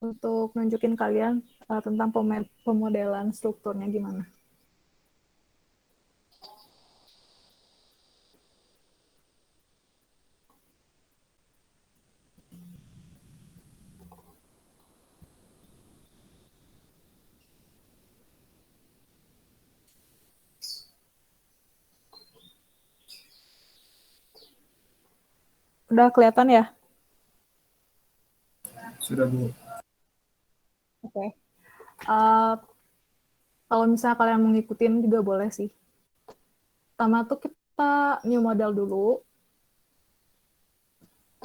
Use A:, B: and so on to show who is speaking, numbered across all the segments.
A: untuk nunjukin kalian tentang pemodelan strukturnya gimana. Udah kelihatan ya?
B: Sudah, Bu.
A: Oke. Okay. Kalau misalnya kalian mau ngikutin juga boleh sih. Pertama tuh kita new model dulu.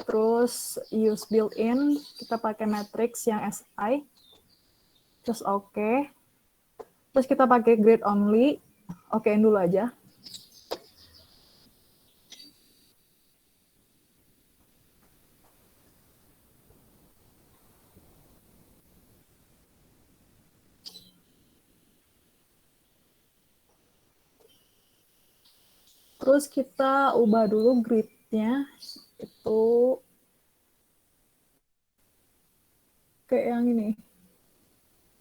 A: Terus use built-in, kita pakai matrix yang SI. Terus oke. Okay. Terus kita pakai grid only. Okein dulu aja. Terus kita ubah dulu grid-nya. Itu kayak yang ini.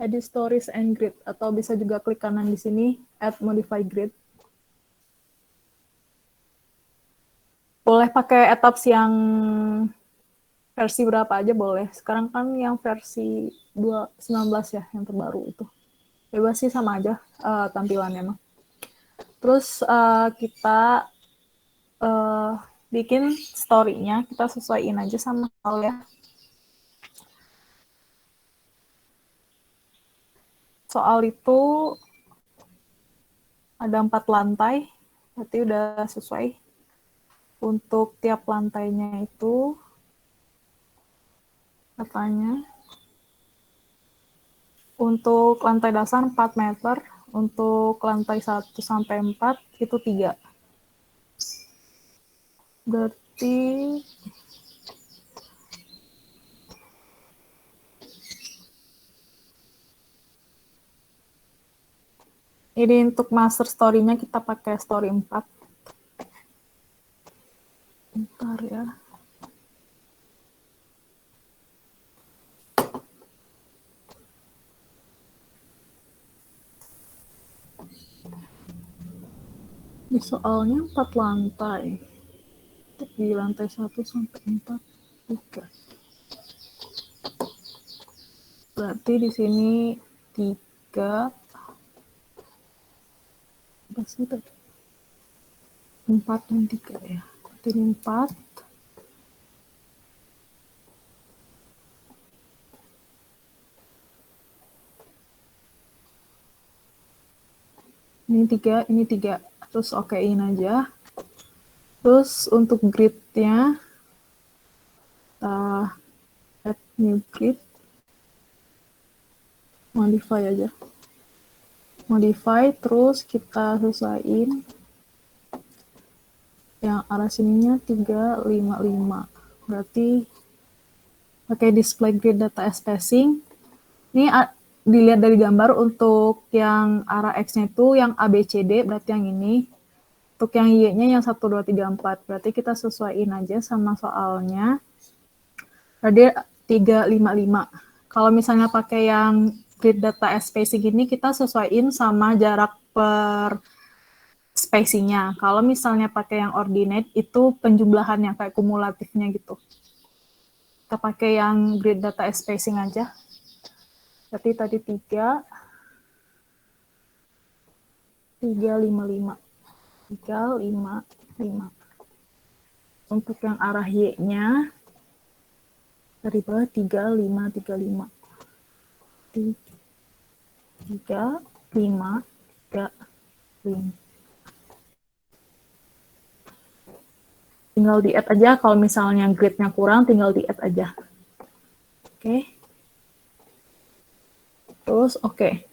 A: Edit stories and grid. Atau bisa juga klik kanan di sini. Add modify grid. Boleh pakai etaps yang versi berapa aja boleh. Sekarang kan yang versi 2.19 ya, yang terbaru itu. Bebas sih, sama aja tampilannya mah. Terus kita bikin story-nya, kita sesuaiin aja sama soalnya. Soal itu ada 4 lantai, berarti udah sesuai. Untuk tiap lantainya itu katanya untuk lantai dasar 4 meter, untuk lantai 1 sampai 4 itu 3. Berarti ini untuk master story-nya kita pakai story 4. Bentar ya. Di soalnya 4 lantai. Di lantai 1 sampai 4 juga. Berarti di sini 3 4 dan 3 ya. Berarti ini 4. Ini 3, ini 3. Terus okein aja. Terus untuk grid-nya add new grid. Modify aja. Modify, terus kita sesuaiin yang arah sininya 355. Berarti pakai display grid data spacing. Ini dilihat dari gambar untuk yang arah X-nya itu yang ABCD, berarti yang ini. Untuk yang Y-nya yang 1, 2, 3, 4. Berarti kita sesuaiin aja sama soalnya. Berarti 355. Kalau misalnya pakai yang grid data spacing ini, kita sesuaiin sama jarak per spacingnya. Kalau misalnya pakai yang ordinate, itu penjumlahan yang kayak kumulatifnya gitu. Kita pakai yang grid data spacing aja. Berarti tadi 355. Untuk yang arah Y-nya, dari bawah 3535. 3535. Tinggal di-add aja, kalau misalnya grid-nya kurang, tinggal di-add aja. Oke. Terus oke.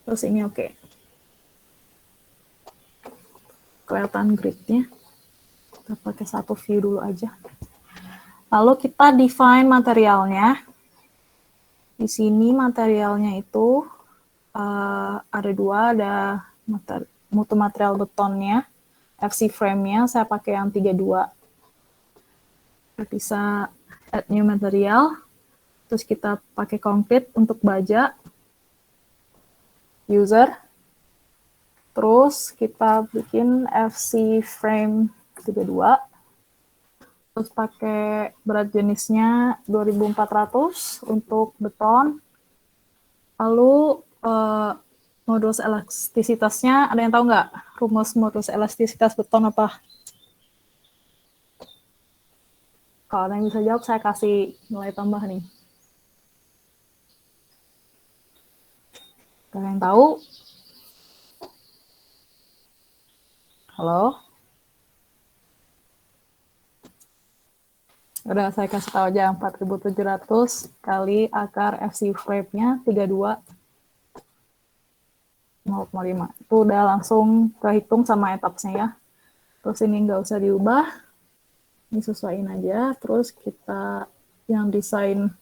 A: Terus ini oke. Kelihatan grid-nya. Kita pakai satu view dulu aja. Lalu kita define materialnya. Di sini materialnya itu ada 2, ada mutu material betonnya, FC frame-nya saya pakai yang 32. Bisa add new material. Terus kita pakai konkret untuk baja, user. Terus kita bikin FC frame 32. Terus pakai berat jenisnya 2400 untuk beton. Lalu modulus elastisitasnya, ada yang tahu nggak? Rumus modulus elastisitas beton apa? Kalau ada yang bisa jawab, saya kasih nilai tambah nih. Kalian tahu? Halo? Udah, saya kasih tahu aja. 4.700 kali akar FC frame-nya 32 0,5. Itu udah langsung kehitung sama etapsnya ya. Terus ini nggak usah diubah. Ini sesuaiin aja. Terus kita yang desain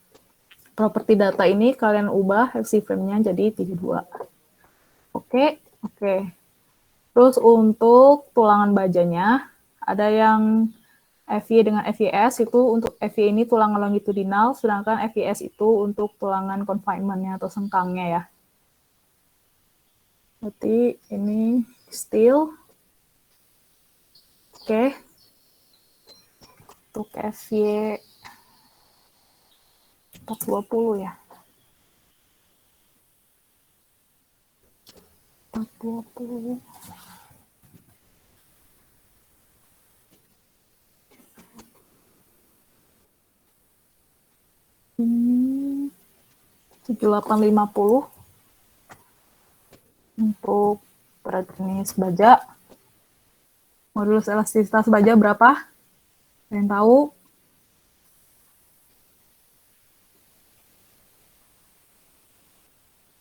A: properti data ini kalian ubah FC frame-nya jadi 32. Oke. Terus untuk tulangan bajanya, ada yang FY dengan FYS itu untuk FY ini tulangan longitudinal, sedangkan FYS itu untuk tulangan confinement-nya atau sengkangnya ya. Berarti ini steel. Oke. Untuk FY 420 ya. 420. Ini 7850 untuk berat jenis baja. Modulus elastisitas baja berapa? Ada yang tahu?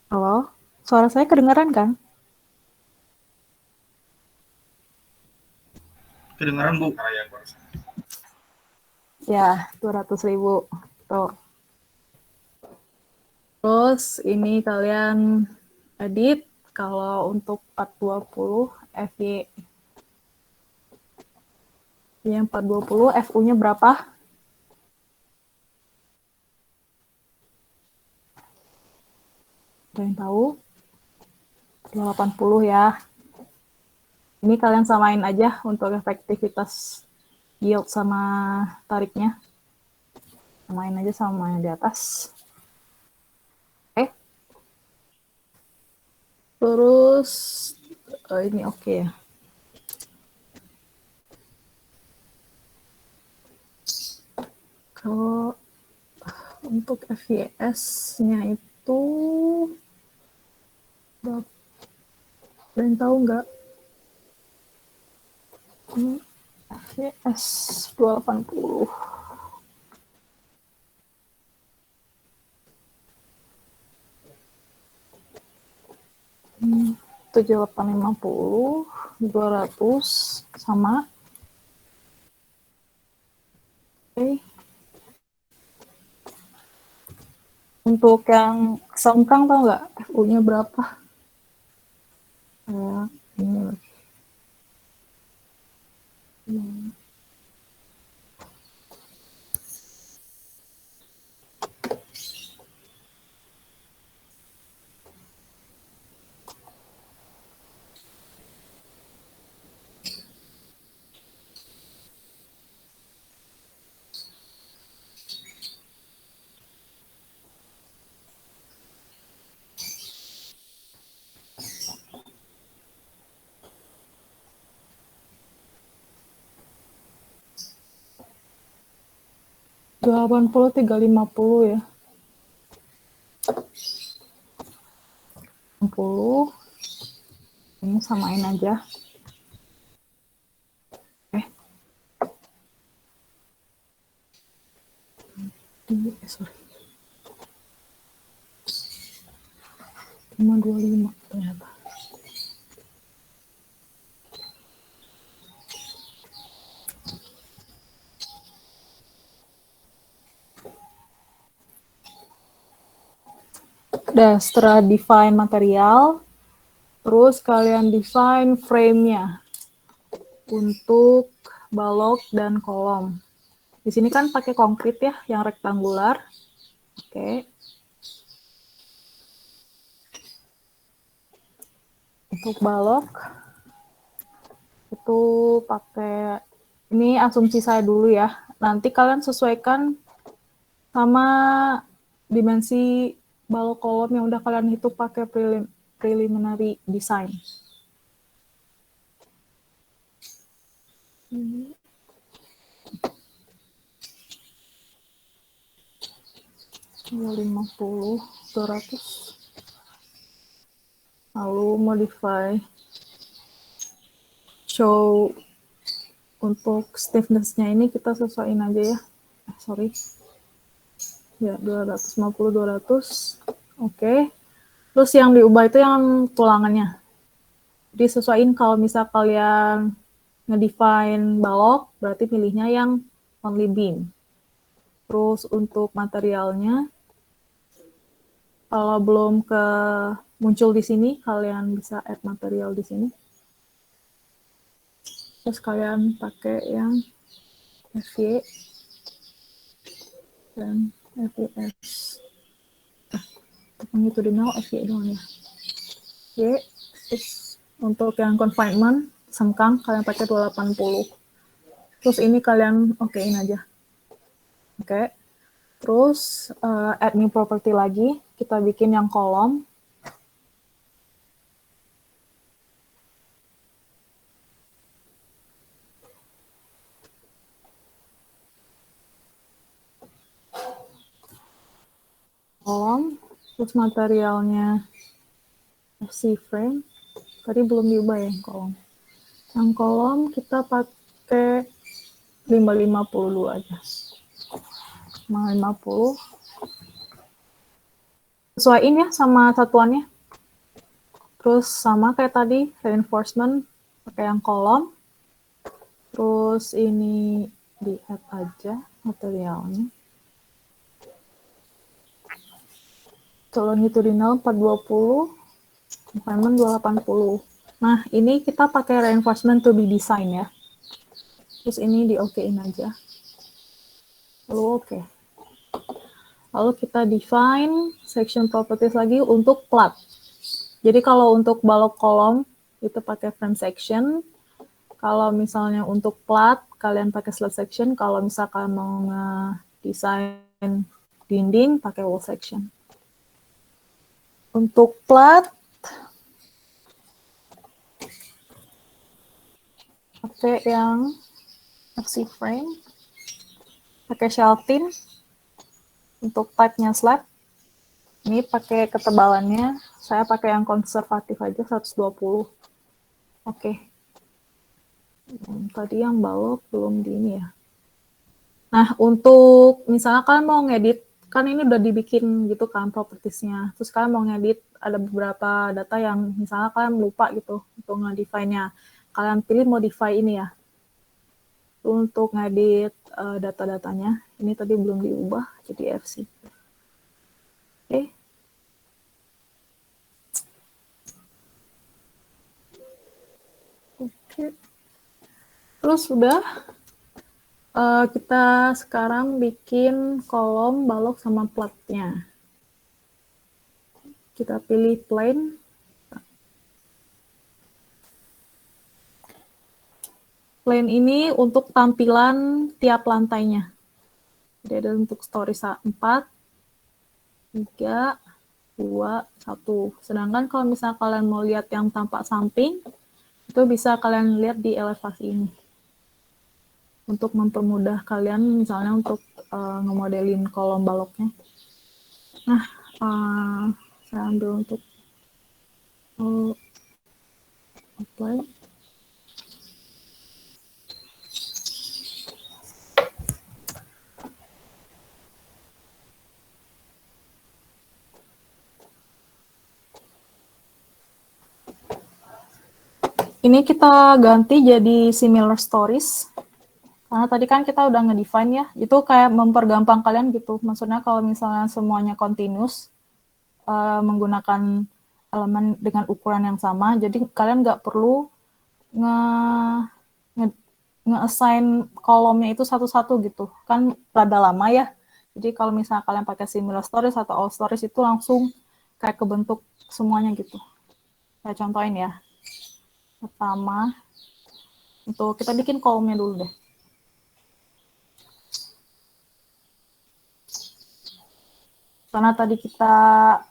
A: Halo? Suara saya kedengaran kan?
B: Kedengaran, Bu.
A: Ya, 200.000. Tuh. Terus ini kalian edit. Kalau untuk 420 FY yang 420 FU-nya berapa? Ada yang tahu? 280 ya. Ini kalian samain aja untuk efektivitas yield sama tariknya. Samain aja sama yang di atas. Oke. Terus ini oke ya. Kalau untuk FYS-nya itu ada yang tahu nggak? FYS 280. Hmm, 7850, 200 sama. Oke. Untuk yang sengkang tahu nggak FU-nya berapa? Ini lagi. 280, 350 ya. 60. Ini samain aja. Sorry. 525 ternyata. Udah, setelah define material, terus kalian define frame-nya untuk balok dan kolom. Di sini kan pakai konkret ya, yang rektangular. Oke. Oke. Untuk balok itu pakai, ini asumsi saya dulu ya. Nanti kalian sesuaikan sama dimensi balok kolom yang udah kalian hitung pakai preliminary design. Ini 50, 200. Lalu modify show untuk stiffness-nya ini kita sesuaiin aja ya. Sorry. Ya, 250, 200. Oke. Terus yang diubah itu yang tulangannya. Jadi sesuaiin kalau misal kalian ngedefine balok, berarti pilihnya yang only beam. Terus untuk materialnya, kalau belum muncul di sini, kalian bisa add material di sini. Terus kalian pakai yang FY dan FYS. Longitudinal FY doang ya. Y. Terus untuk yang confinement, sengkang, kalian pakai 280. Terus ini kalian okein aja. Oke. Terus add new property lagi, kita bikin yang kolom. Kolom, terus materialnya FC frame. Tadi belum diubah ya kolom. Yang kolom kita pakai 550 dulu aja. 550. Sesuaiin ya sama satuannya. Terus sama kayak tadi, reinforcement pakai yang kolom. Terus ini di add aja materialnya. Longitudinal 420, confinement 280. Nah, ini kita pakai reinforcement to be design ya. Terus ini di okein aja. Lalu oke. Lalu kita define section properties lagi untuk plat. Jadi kalau untuk balok kolom itu pakai frame section. Kalau misalnya untuk plat kalian pakai slat section. Kalau misalkan mau nge-design dinding pakai wall section. Untuk plat pakai yang FC frame, pakai sheltin. Untuk type-nya slab, ini pakai ketebalannya, saya pakai yang konservatif aja 120. Oke. Tadi yang balok belum di ini ya. Nah, untuk misalnya kalian mau ngedit, kan ini udah dibikin gitu kan propertiesnya. Terus kalian mau ngedit, ada beberapa data yang misalnya kalian lupa gitu untuk nge-define-nya. Kalian pilih modify ini ya. Untuk ngedit data-datanya, ini tadi belum diubah jadi FC. Oke. Oke. Terus sudah kita sekarang bikin kolom, balok, sama platnya. Kita pilih plane. Plane ini untuk tampilan tiap lantainya. Jadi ada untuk story 4, 3, 2, 1. Sedangkan kalau misalnya kalian mau lihat yang tampak samping, itu bisa kalian lihat di elevasi ini. Untuk mempermudah kalian misalnya untuk ngemodelin kolom baloknya. Nah, saya ambil untuk apply. Ini kita ganti jadi similar stories. Karena tadi kan kita udah nge-define ya, itu kayak mempergampang kalian gitu. Maksudnya kalau misalnya semuanya continuous, menggunakan elemen dengan ukuran yang sama, jadi kalian nggak perlu nge-assign kolomnya itu satu-satu gitu. Kan rada lama ya, Jadi kalau misalnya kalian pakai similar stories atau all stories itu langsung kayak kebentuk semuanya gitu. Saya contohin ya. Pertama, untuk kita bikin kolomnya dulu deh. Karena tadi kita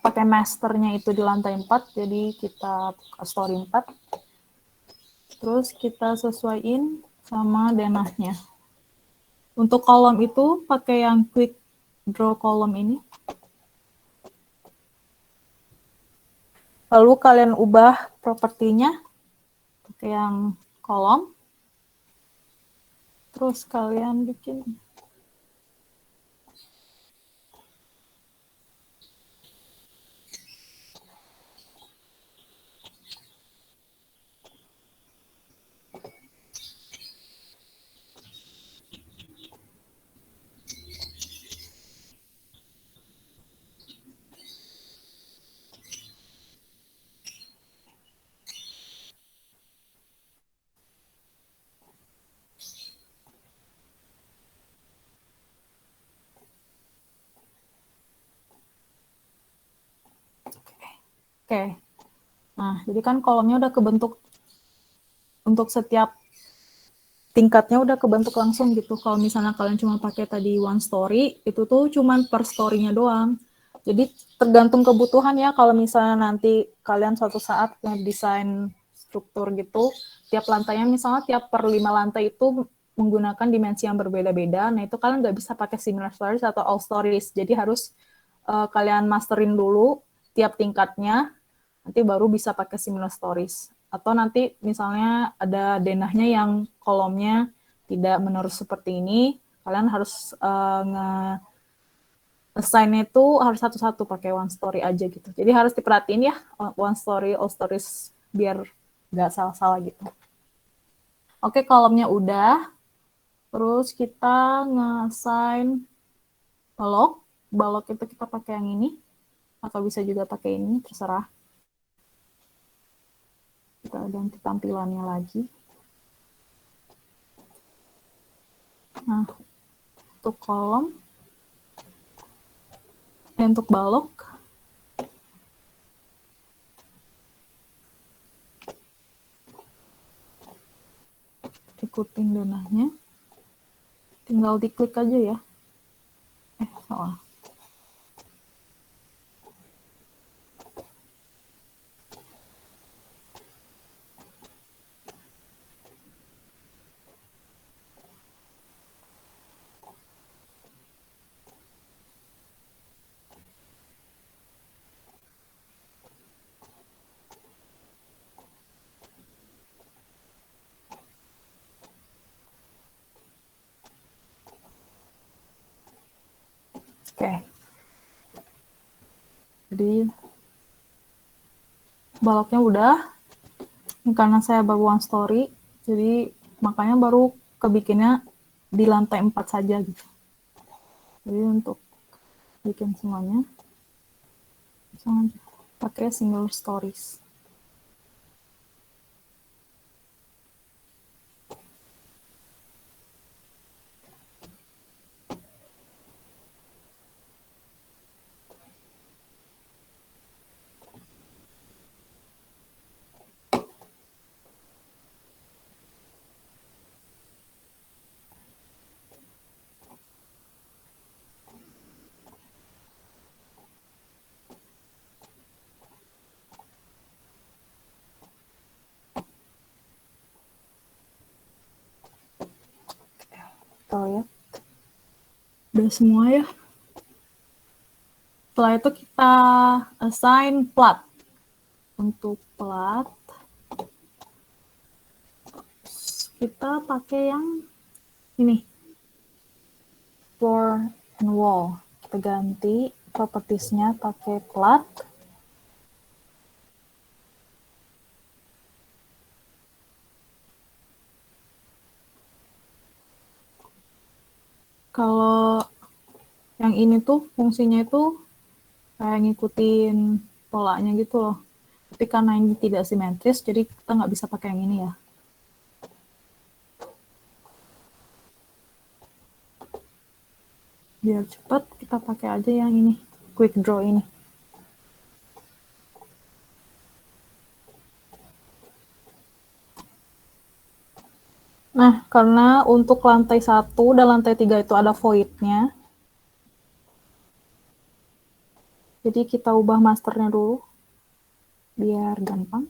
A: pakai masternya itu di lantai 4, jadi kita buka story 4. Terus kita sesuaiin sama denahnya. Untuk kolom itu pakai yang quick draw kolom ini. Lalu kalian ubah propertinya pakai yang kolom. Terus kalian bikin oke. Nah, jadi kan kolomnya udah kebentuk untuk setiap tingkatnya udah kebentuk langsung gitu. Kalau misalnya kalian cuma pakai tadi one story, itu tuh cuma per story-nya doang. Jadi tergantung kebutuhan ya. Kalau misalnya nanti kalian suatu saat ngedesain struktur gitu, tiap lantainya misalnya tiap per 5 lantai itu menggunakan dimensi yang berbeda-beda. Nah itu kalian nggak bisa pakai similar stories atau all stories. Jadi harus kalian masterin dulu tiap tingkatnya, nanti baru bisa pakai similar stories. Atau nanti misalnya ada denahnya yang kolomnya tidak menerus seperti ini, kalian harus assign itu harus satu-satu pakai one story aja gitu. Jadi harus diperhatiin ya one story, all stories biar nggak salah-salah gitu. Oke, kolomnya udah. Terus kita nge-assign balok. Balok itu kita pakai yang ini atau bisa juga pakai ini, terserah. Kita ganti tampilannya lagi. Nah, untuk kolom, untuk balok, ikutin denahnya. Tinggal diklik aja ya. Salah. Oke. Jadi baloknya udah. Karena saya baru one story, jadi makanya baru kebikinnya di lantai 4 saja gitu. Jadi untuk bikin semuanya, langsung pakai single stories. Kita lihat. Udah semua ya. Setelah itu kita assign plat. Untuk plat, kita pakai yang ini, floor and wall. Kita ganti propertiesnya pakai plat. Kalau yang ini tuh fungsinya itu kayak ngikutin polanya gitu loh. Tapi karena ini tidak simetris, jadi kita nggak bisa pakai yang ini ya. Biar cepat, kita pakai aja yang ini, quick draw ini. Nah, karena untuk lantai 1 dan lantai 3 itu ada void-nya, jadi kita ubah masternya dulu, biar gampang.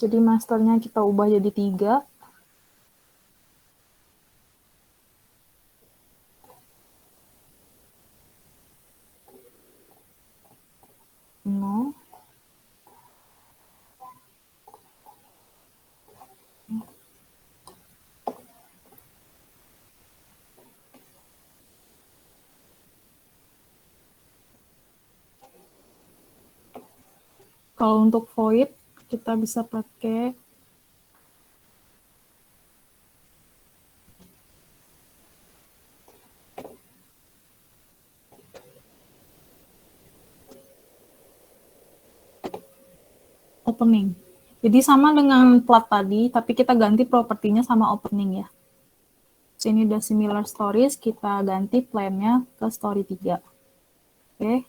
A: Jadi masternya kita ubah jadi 3. No. Kalau untuk void, kita bisa pakai opening. Jadi sama dengan plat tadi, tapi kita ganti propertinya sama opening ya. Sini udah similar stories, kita ganti plan-nya ke story 3. Oke.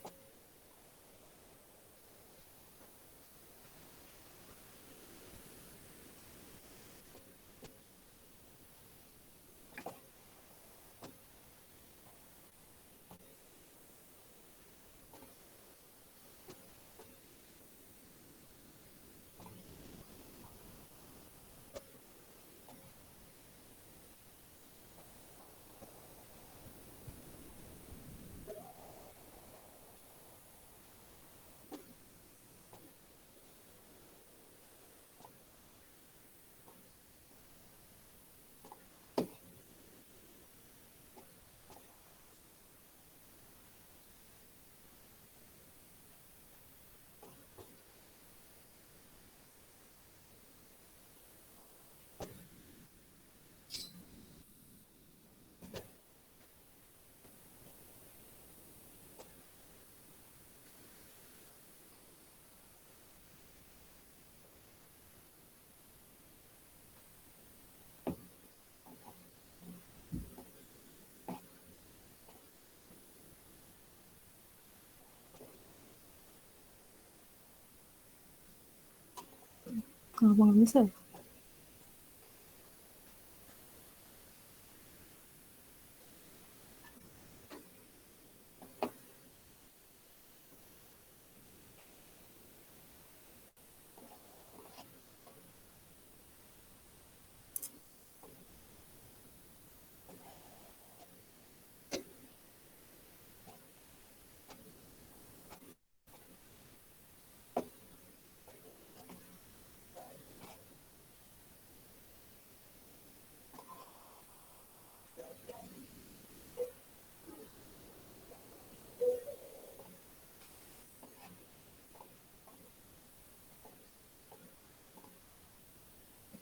A: Kenapa nggak bisa ya?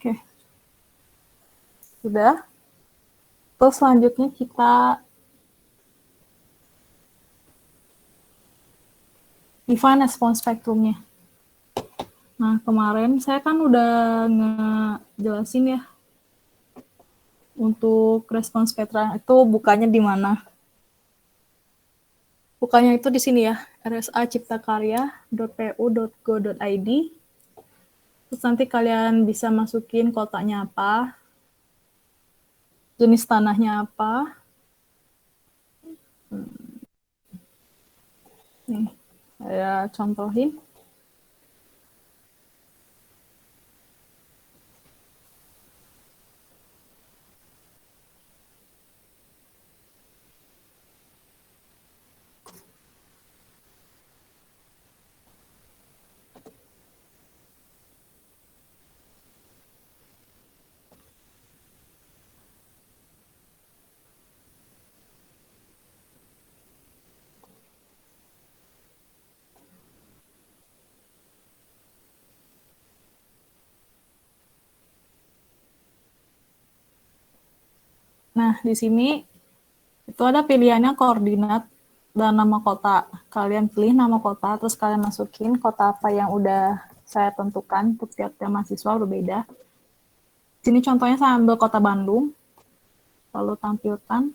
A: Oke. Sudah. Terus selanjutnya kita define response spectrumnya. Nah, kemarin saya kan udah ngejelasin ya, untuk respons spektrum itu bukannya di mana. Bukannya itu di sini ya, rsaciptakarya.pu.go.id. Terus nanti kalian bisa masukin kotaknya apa, jenis tanahnya apa. Nih, saya contohin. Nah, di sini itu ada pilihannya koordinat dan nama kota. Kalian pilih nama kota, terus kalian masukin kota apa yang udah saya tentukan, untuk tiap-tiap mahasiswa berbeda. Sini contohnya saya ambil kota Bandung, lalu tampilkan.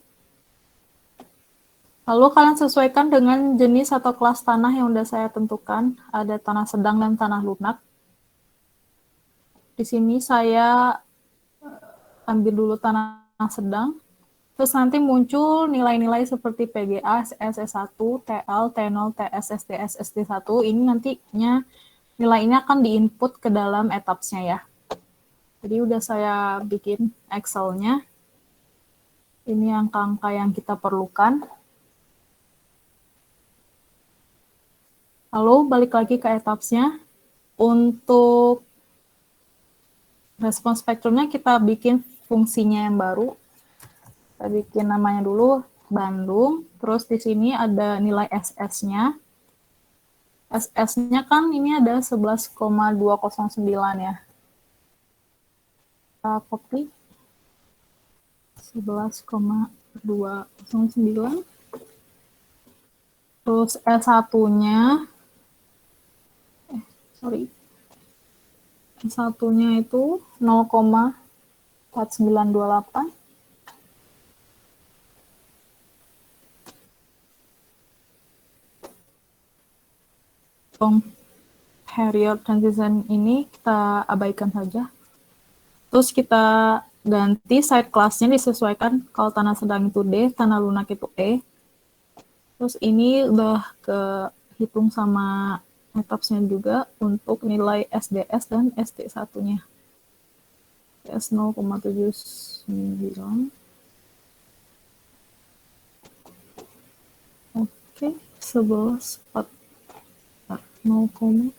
A: Lalu kalian sesuaikan dengan jenis atau kelas tanah yang udah saya tentukan. Ada tanah sedang dan tanah lunak. Di sini saya ambil dulu tanah sedang. Terus nanti muncul nilai-nilai seperti PGA, SS1, TL, T0, TS, SDS, SD1. Ini nantinya nilai ini akan diinput ke dalam etapsnya ya. Jadi udah saya bikin Excel-nya. Ini angka-angka yang kita perlukan. Lalu balik lagi ke etapsnya. Untuk respon spektrumnya kita bikin fungsinya yang baru. Kita bikin namanya dulu Bandung. Terus di sini ada nilai SS-nya. SS-nya kan ini ada 11,209 ya. Kita copy 11,209. Terus S1-nya S1-nya itu 0,4928. Period transition ini kita abaikan saja. Terus kita ganti side class-nya disesuaikan, kalau tanah sedang itu D, tanah lunak itu E. Terus ini udah kehitung sama etapsnya juga untuk nilai SDS dan SD1-nya. S 0,79. Oke, 11, 0,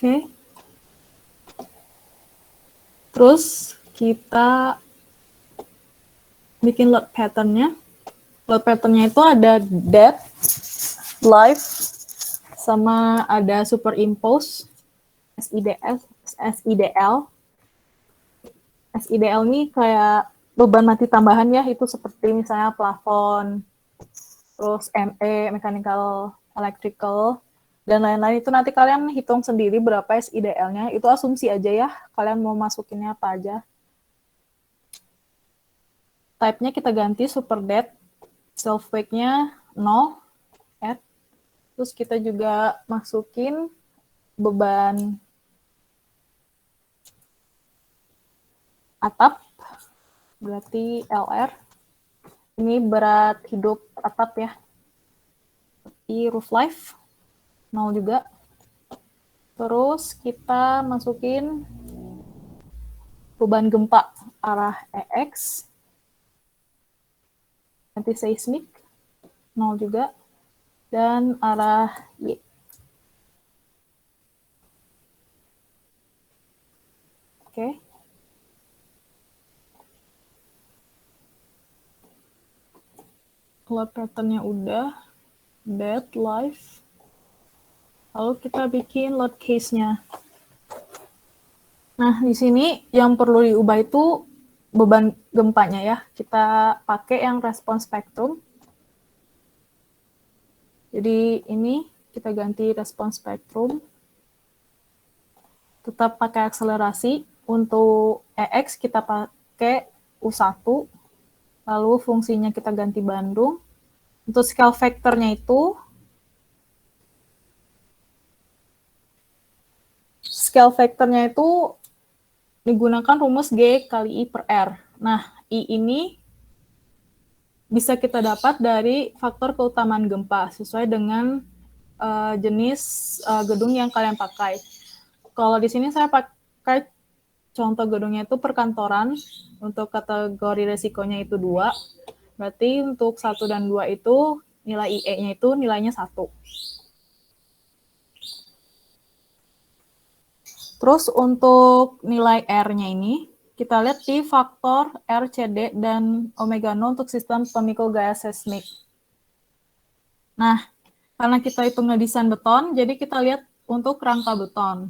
A: Oke. Terus kita bikin load pattern-nya. Load pattern-nya itu ada depth, live, sama ada superimpose, SIDS, SIDL. SIDL ini kayak beban mati tambahan ya, itu seperti misalnya plafon, terus ME, mechanical, electrical, dan lain-lain. Itu nanti kalian hitung sendiri berapa SIDL-nya. Itu asumsi aja ya, kalian mau masukinnya apa aja. Type-nya kita ganti super dead, self weight-nya 0, add. Terus kita juga masukin beban atap, berarti LR. Ini berat hidup atap ya. Di roof life 0 juga. Terus kita masukin beban gempa arah EX, anti seismik 0 juga, dan arah Y. Oke. Load pattern-nya udah, dead, live. Lalu kita bikin load case-nya. Nah, di sini yang perlu diubah itu beban gempanya ya. Kita pakai yang respons spektrum. Jadi ini kita ganti respons spektrum. Tetap pakai akselerasi. Untuk EX kita pakai U1. Lalu fungsinya kita ganti Bandung. Untuk scale factor-nya itu digunakan rumus G kali I per R. Nah, I ini bisa kita dapat dari faktor keutamaan gempa sesuai dengan jenis gedung yang kalian pakai. Kalau di sini saya pakai contoh gedungnya itu perkantoran, untuk kategori resikonya itu 2. Berarti untuk 1 dan 2 itu nilai IE-nya itu nilainya 1. Terus untuk nilai R-nya ini, kita lihat di faktor RCD dan omega 0 untuk sistem pemikul gaya seismik. Nah, Karena kita itu ngedesain beton, jadi kita lihat untuk rangka beton.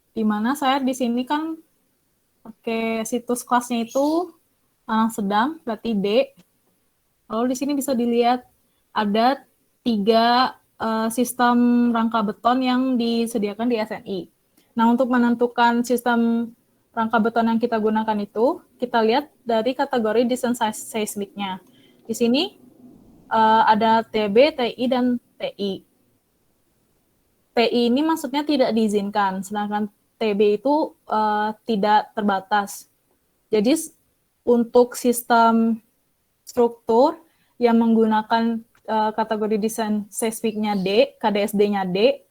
A: Di mana saya di sini kan pakai situs kelasnya itu tanah sedang, berarti D. Lalu di sini bisa dilihat ada 3 sistem rangka beton yang disediakan di SNI. Nah, untuk menentukan sistem rangka beton yang kita gunakan itu, kita lihat dari kategori desain seismiknya. Di sini ada TB, TI, dan TI. TI ini maksudnya tidak diizinkan, sedangkan TB itu tidak terbatas. Jadi untuk sistem struktur yang menggunakan kategori desain seismiknya D, KDSD-nya D,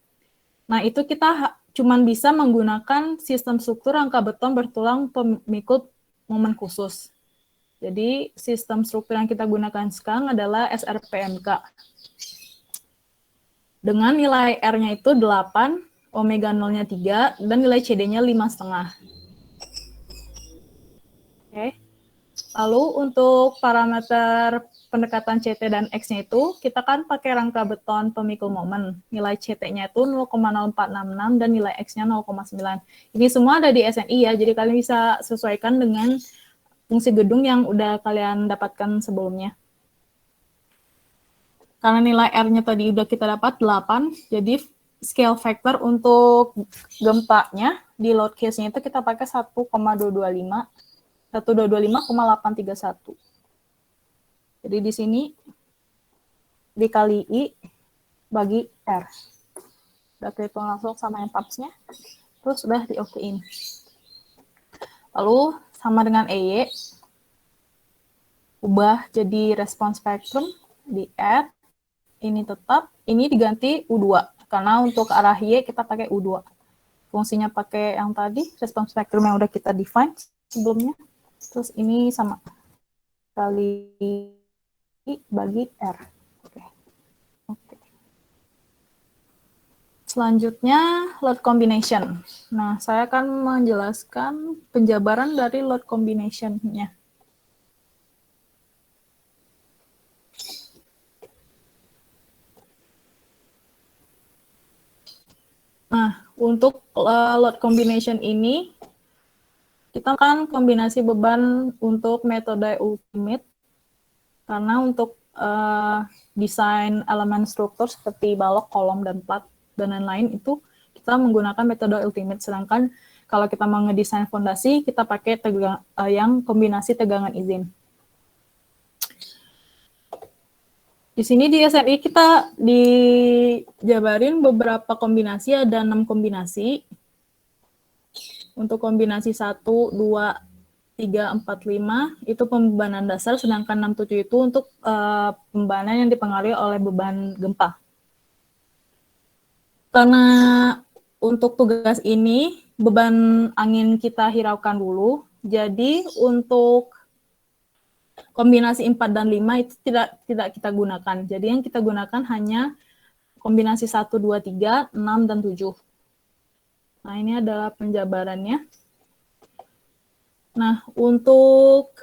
A: nah itu kita cuman bisa menggunakan sistem struktur rangka beton bertulang pemikul momen khusus. Jadi sistem struktur yang kita gunakan sekarang adalah SRPMK. Dengan nilai R-nya itu 8, omega 0-nya 3, dan nilai CD-nya 5,5. Oke. Lalu untuk parameter pendekatan CT dan X-nya itu, kita kan pakai rangka beton pemikul momen. Nilai CT-nya itu 0,0466 dan nilai X-nya 0,9. Ini semua ada di SNI ya, jadi kalian bisa sesuaikan dengan fungsi gedung yang udah kalian dapatkan sebelumnya. Karena nilai R-nya tadi udah kita dapat 8, jadi scale factor untuk gempanya di load case-nya itu kita pakai 1,225. 1,831. Jadi di sini dikali I bagi R. Udah kehitung langsung sama yang PAPS-nya. Terus udah di-okein. Lalu sama dengan EY, ubah jadi respons spektrum, di add, ini tetap, ini diganti U2. Karena untuk arah Y kita pakai U2. Fungsinya pakai yang tadi, respons spektrum yang udah kita define sebelumnya. Terus ini sama kali I bagi R. Oke. Selanjutnya load combination. Nah, saya akan menjelaskan penjabaran dari load combination-nya. Nah, untuk load combination ini kita kan kombinasi beban untuk metode ultimate, karena untuk desain elemen struktur seperti balok, kolom, dan plat, dan lain-lain itu kita menggunakan metode ultimate. Sedangkan kalau kita mau ngedesain fondasi, kita pakai yang kombinasi tegangan izin. Di sini di SNI kita dijabarin beberapa kombinasi, ada 6 kombinasi. Untuk kombinasi 1, 2, 3, 4, 5 itu pembebanan dasar, sedangkan 6, 7 itu untuk pembebanan yang dipengaruhi oleh beban gempa. Karena untuk tugas ini beban angin kita hiraukan dulu, jadi untuk kombinasi 4 dan 5 itu tidak kita gunakan. Jadi yang kita gunakan hanya kombinasi 1, 2, 3, 6, dan 7. Nah, ini adalah penjabarannya. Nah, untuk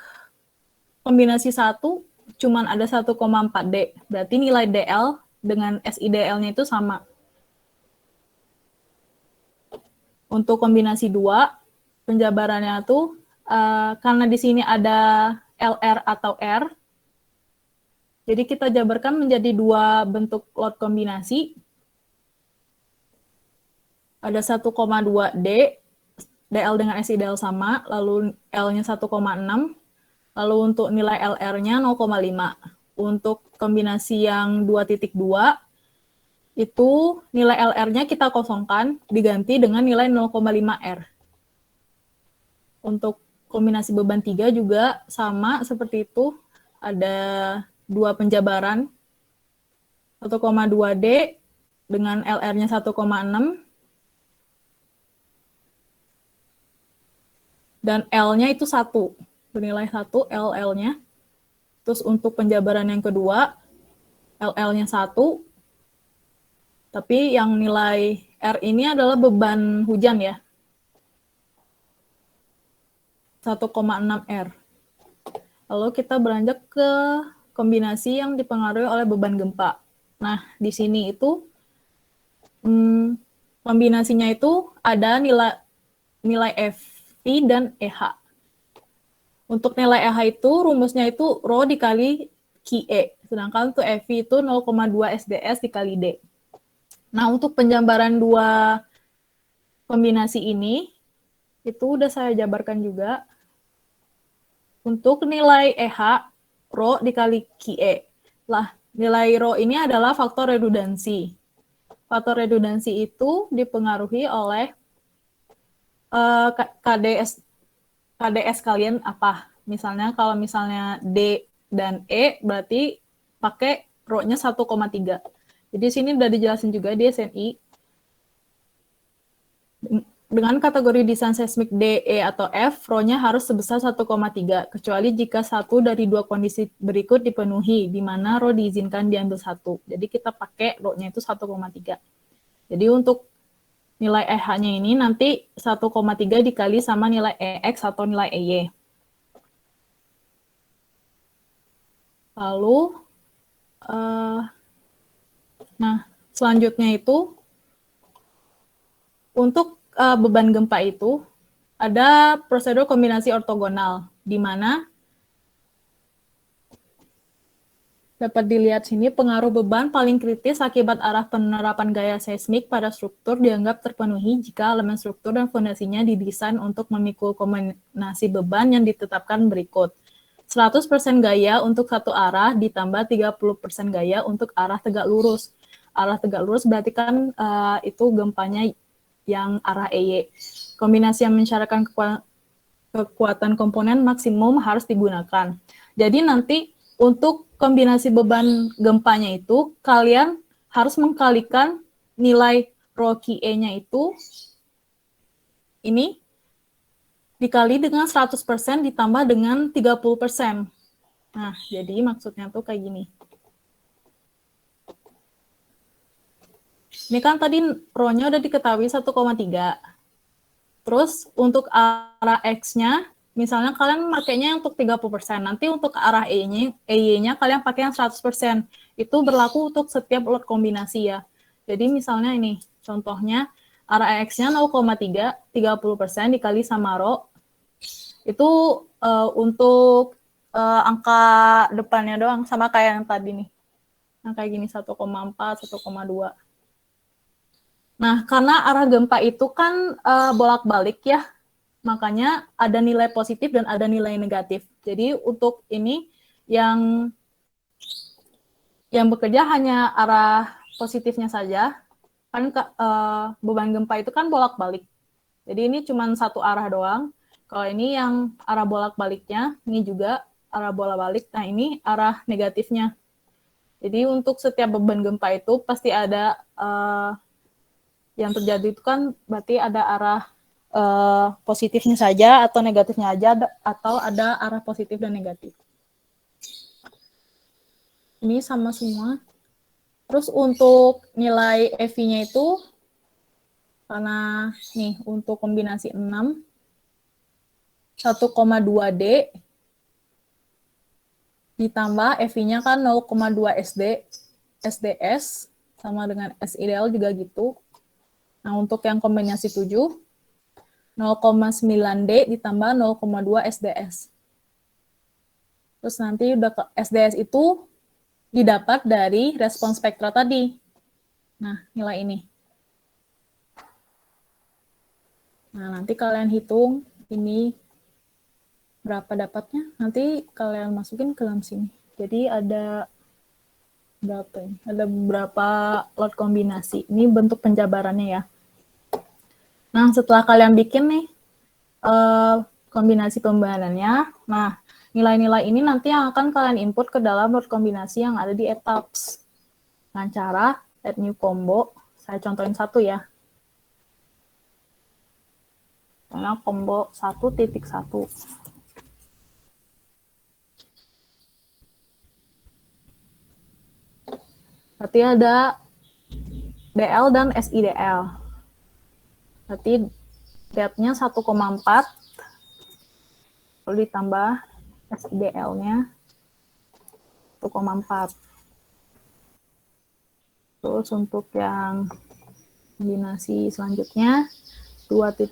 A: kombinasi 1 cuman ada 1,4D. Berarti nilai DL dengan SIDL-nya itu sama. Untuk kombinasi 2, penjabarannya tuh karena di sini ada LR atau R, jadi kita jabarkan menjadi 2 bentuk load kombinasi. Ada 1,2D, DL dengan SIDL sama, lalu L-nya 1,6, lalu untuk nilai LR-nya 0,5. Untuk kombinasi yang 2.2, itu nilai LR-nya kita kosongkan, diganti dengan nilai 0,5R. Untuk kombinasi beban 3 juga sama seperti itu, ada 2 penjabaran, 1,2D dengan LR-nya 1,6, dan L-nya itu 1, bernilai 1 LL-nya. Terus untuk penjabaran yang kedua, LL-nya 1, tapi yang nilai R ini adalah beban hujan ya, 1,6R. Lalu kita beranjak ke kombinasi yang dipengaruhi oleh beban gempa. Nah, di sini itu kombinasinya itu ada nilai FI dan EH. Untuk nilai EH itu rumusnya itu rho dikali QE, sedangkan untuk FI itu 0,2 SDS dikali D. Nah, untuk penjabaran dua kombinasi ini, itu udah saya jabarkan juga. Untuk nilai EH, rho dikali QE. Lah, nilai rho ini adalah faktor redundansi. Faktor redundansi itu dipengaruhi oleh KDS kalian apa. Misalnya kalau misalnya D dan E berarti pakai rho-nya 1,3. Jadi sini udah dijelasin juga di SNI. Dengan kategori desain seismik D, E, atau F, rho-nya harus sebesar 1,3, kecuali jika satu dari dua kondisi berikut dipenuhi, di mana rho diizinkan diambil satu. Jadi kita pakai rho-nya itu 1,3. Jadi untuk nilai EH-nya ini nanti 1,3 dikali sama nilai EX atau nilai EY. Lalu, nah selanjutnya itu, untuk beban gempa itu, ada prosedur kombinasi ortogonal, di mana dapat dilihat sini pengaruh beban paling kritis akibat arah penerapan gaya seismik pada struktur dianggap terpenuhi jika elemen struktur dan fondasinya didesain untuk memikul kombinasi beban yang ditetapkan berikut. 100% gaya untuk satu arah ditambah 30% gaya untuk arah tegak lurus. Arah tegak lurus berarti kan itu gempanya yang arah EY. Kombinasi yang mensyaratkan kekuatan komponen maksimum harus digunakan. Jadi nanti untuk kombinasi beban gempanya itu, kalian harus mengkalikan nilai rho QE-nya itu, ini, dikali dengan 100% ditambah dengan 30%. Nah, jadi maksudnya tuh kayak gini. Ini kan tadi rho-nya udah diketahui 1,3. Terus untuk arah X-nya, misalnya kalian makainya untuk 30%. Nanti untuk arah EY-nya kalian pakai yang 100%. Itu berlaku untuk setiap lot kombinasi ya. Jadi misalnya ini, contohnya arah X-nya 0,3, 30% dikali sama rho. Itu untuk angka depannya doang, sama kayak yang tadi nih. Yang kayak gini, 1,4, 1,2. Nah, karena arah gempa itu kan bolak-balik ya, makanya ada nilai positif dan ada nilai negatif. Jadi untuk ini yang bekerja hanya arah positifnya saja, kan beban gempa itu kan bolak-balik. Jadi ini cuma satu arah doang. Kalau ini yang arah bolak-baliknya, ini juga arah bolak-balik. Nah, ini arah negatifnya. Jadi untuk setiap beban gempa itu pasti ada yang terjadi itu kan berarti ada arah positifnya saja atau negatifnya aja, atau ada arah positif dan negatif. Ini sama semua. Terus untuk nilai EV-nya itu, karena nih untuk kombinasi 6, 1,2D ditambah EV-nya kan 0,2 SDS, sama dengan S ideal juga gitu. Nah, untuk yang kombinasi 7, 0,9D ditambah 0,2 SDS. Terus nanti udah ke SDS itu didapat dari respons spektra tadi. Nah, nilai ini. Nah, nanti kalian hitung ini berapa dapatnya. Nanti kalian masukin ke dalam sini. Jadi ada berapa ini? Ada beberapa lot kombinasi. Ini bentuk penjabarannya ya. Nah, setelah kalian bikin nih kombinasi pembahanannya, nah nilai-nilai ini nanti yang akan kalian input ke dalam lot kombinasi yang ada di etaps. Dengan cara add new combo, saya contohin satu ya. Karena combo 1.1. Berarti ada DL dan SIDL. Berarti depth-nya 1,4, lalu ditambah SIDL-nya 1,4. Terus untuk yang kombinasi selanjutnya 2.1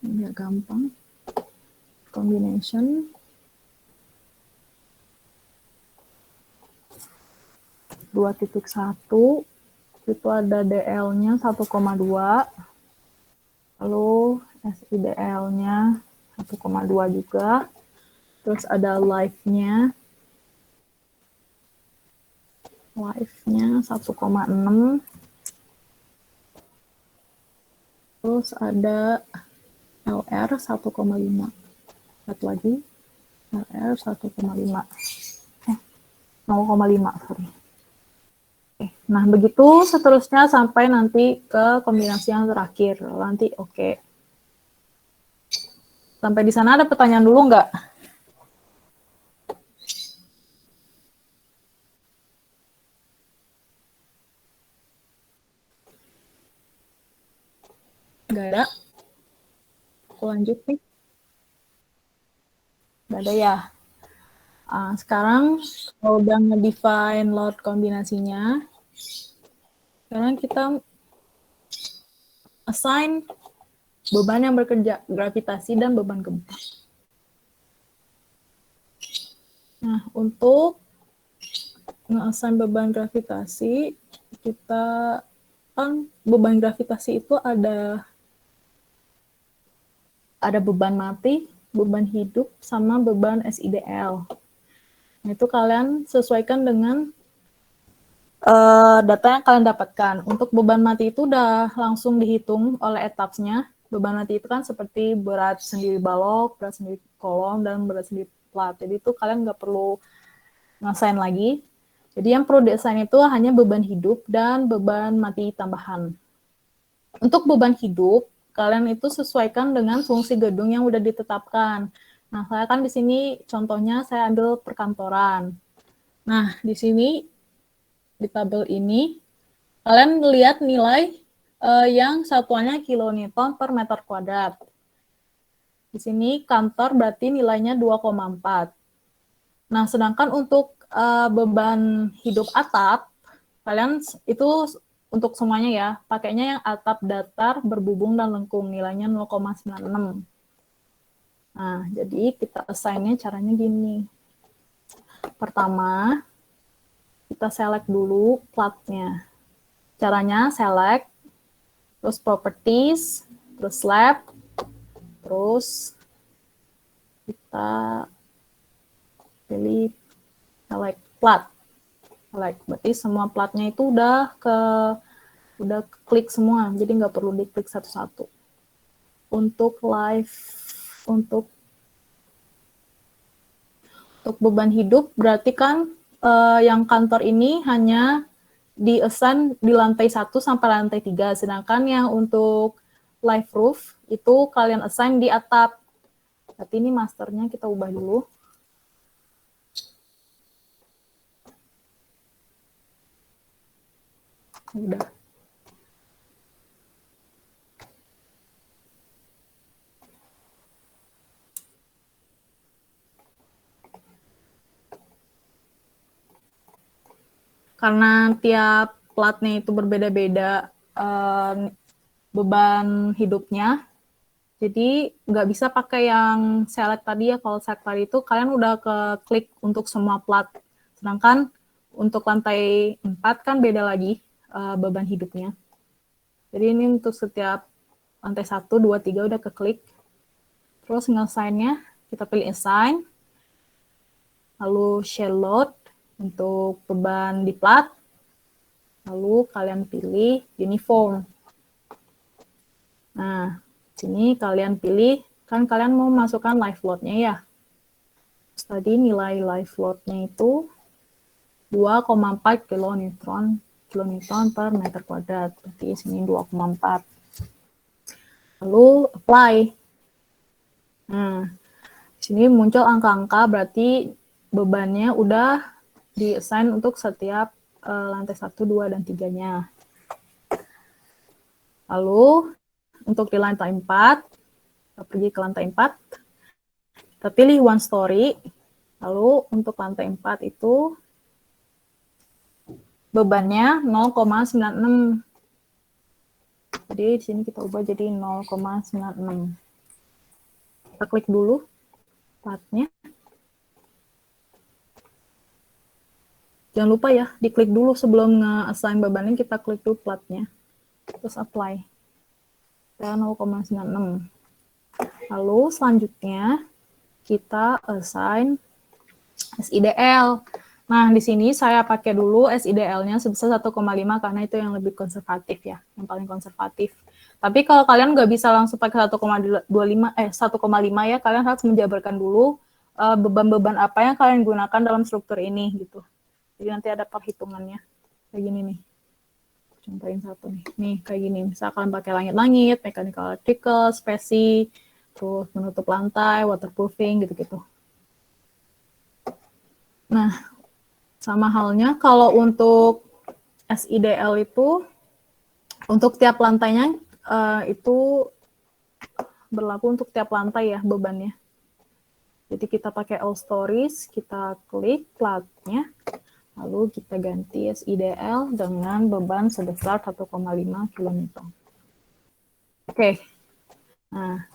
A: biar gampang. Combination 2.1 itu ada DL-nya 1,2, lalu SIDL-nya 1,2 juga, terus ada live-nya 1,6, terus ada LR 1,5, satu lagi LR 1,5, 0,5, sorry. Nah, begitu seterusnya sampai nanti ke kombinasi yang terakhir. Nanti oke. Sampai di sana ada pertanyaan dulu nggak? Nggak ada. Aku lanjut nih. Nggak ada ya. Sekarang kalau udah nge-define load kombinasinya, sekarang kita assign beban yang bekerja, gravitasi dan beban gempa. Nah, untuk nge-assign beban gravitasi, kita kan beban gravitasi itu ada beban mati, beban hidup, sama beban SIDL. Nah, itu kalian sesuaikan dengan data yang kalian dapatkan. Untuk beban mati itu udah langsung dihitung oleh etapsnya. Beban mati itu kan seperti berat sendiri balok, berat sendiri kolom, dan berat sendiri plat. Jadi itu kalian nggak perlu ngasain lagi. Jadi yang perlu diassign itu hanya beban hidup dan beban mati tambahan. Untuk beban hidup, kalian itu sesuaikan dengan fungsi gedung yang udah ditetapkan. Nah, saya kan di sini contohnya saya ambil perkantoran. Nah, di sini di tabel ini kalian lihat nilai yang satuannya kilonewton per meter kuadrat. Di sini kantor berarti nilainya 2,4. Nah, sedangkan untuk beban hidup atap, kalian itu untuk semuanya ya, pakainya yang atap datar, berbubung, dan lengkung, nilainya 0,96. Nah, jadi kita assign-nya caranya gini. Pertama, kita select dulu platnya. Caranya select, terus properties, terus slab, terus kita pilih select plat. Select, berarti semua platnya itu udah klik semua, jadi nggak perlu diklik satu-satu. Untuk live, untuk beban hidup berarti kan yang kantor ini hanya di-assign di lantai 1 sampai lantai 3, sedangkan yang untuk live roof itu kalian assign di atap. Berarti ini masternya kita ubah dulu. Udah. Karena tiap platnya itu berbeda-beda beban hidupnya, jadi nggak bisa pakai yang select tadi ya. Kalau select tadi itu kalian udah ke klik untuk semua plat. Sedangkan untuk lantai 4 kan beda lagi beban hidupnya. Jadi ini untuk setiap lantai 1, 2, 3 udah ke klik. Terus nge-assign-nya kita pilih assign. Lalu shell load untuk beban di plat. Lalu kalian pilih uniform. Nah, sini kalian pilih, kan kalian mau masukkan live load-nya ya. Terus tadi nilai live load-nya itu 2,4 kilonewton per meter kuadrat. Berarti sini 2,4. Lalu apply. Nah, sini muncul angka-angka, berarti bebannya udah di-assign untuk setiap lantai 1, 2, dan 3-nya. Lalu untuk di lantai 4, Kita pergi ke lantai 4. Kita pilih one story. Lalu untuk lantai 4 itu bebannya 0,96. Jadi di sini kita ubah jadi 0,96. Kita klik dulu platnya. Jangan lupa ya, diklik dulu sebelum nge-assign bebannya, kita klik dulu platnya. Terus apply. Kita 0,96. Lalu selanjutnya kita assign SIDL. Nah, di sini saya pakai dulu SIDL-nya sebesar 1,5 karena itu yang lebih konservatif ya, yang paling konservatif. Tapi kalau kalian nggak bisa langsung pakai 1,5 ya, kalian harus menjabarkan dulu beban-beban apa yang kalian gunakan dalam struktur ini gitu. Jadi nanti ada perhitungannya. Kayak gini nih. Contohin satu nih. Nih, kayak gini. Misalkan pakai langit-langit, mechanical electrical, spesi, terus menutup lantai, waterproofing, gitu-gitu. Nah, sama halnya kalau untuk SIDL itu, untuk tiap lantainya itu berlaku untuk tiap lantai ya bebannya. Jadi kita pakai all stories, kita klik platnya, lalu kita ganti SIDL dengan beban sebesar 1,5 kN. Oke, nah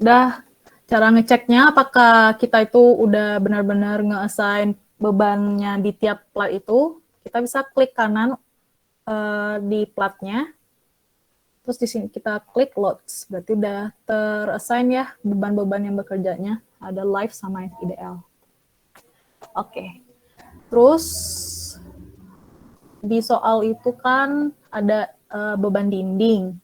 A: udah cara ngeceknya apakah kita itu udah benar-benar nge-assign bebannya di tiap plat itu, kita bisa klik kanan di platnya, terus di sini kita klik loads, berarti udah ter-assign ya beban-beban yang bekerjanya, ada live sama SIDL. Oke. Terus di soal itu kan ada beban dinding.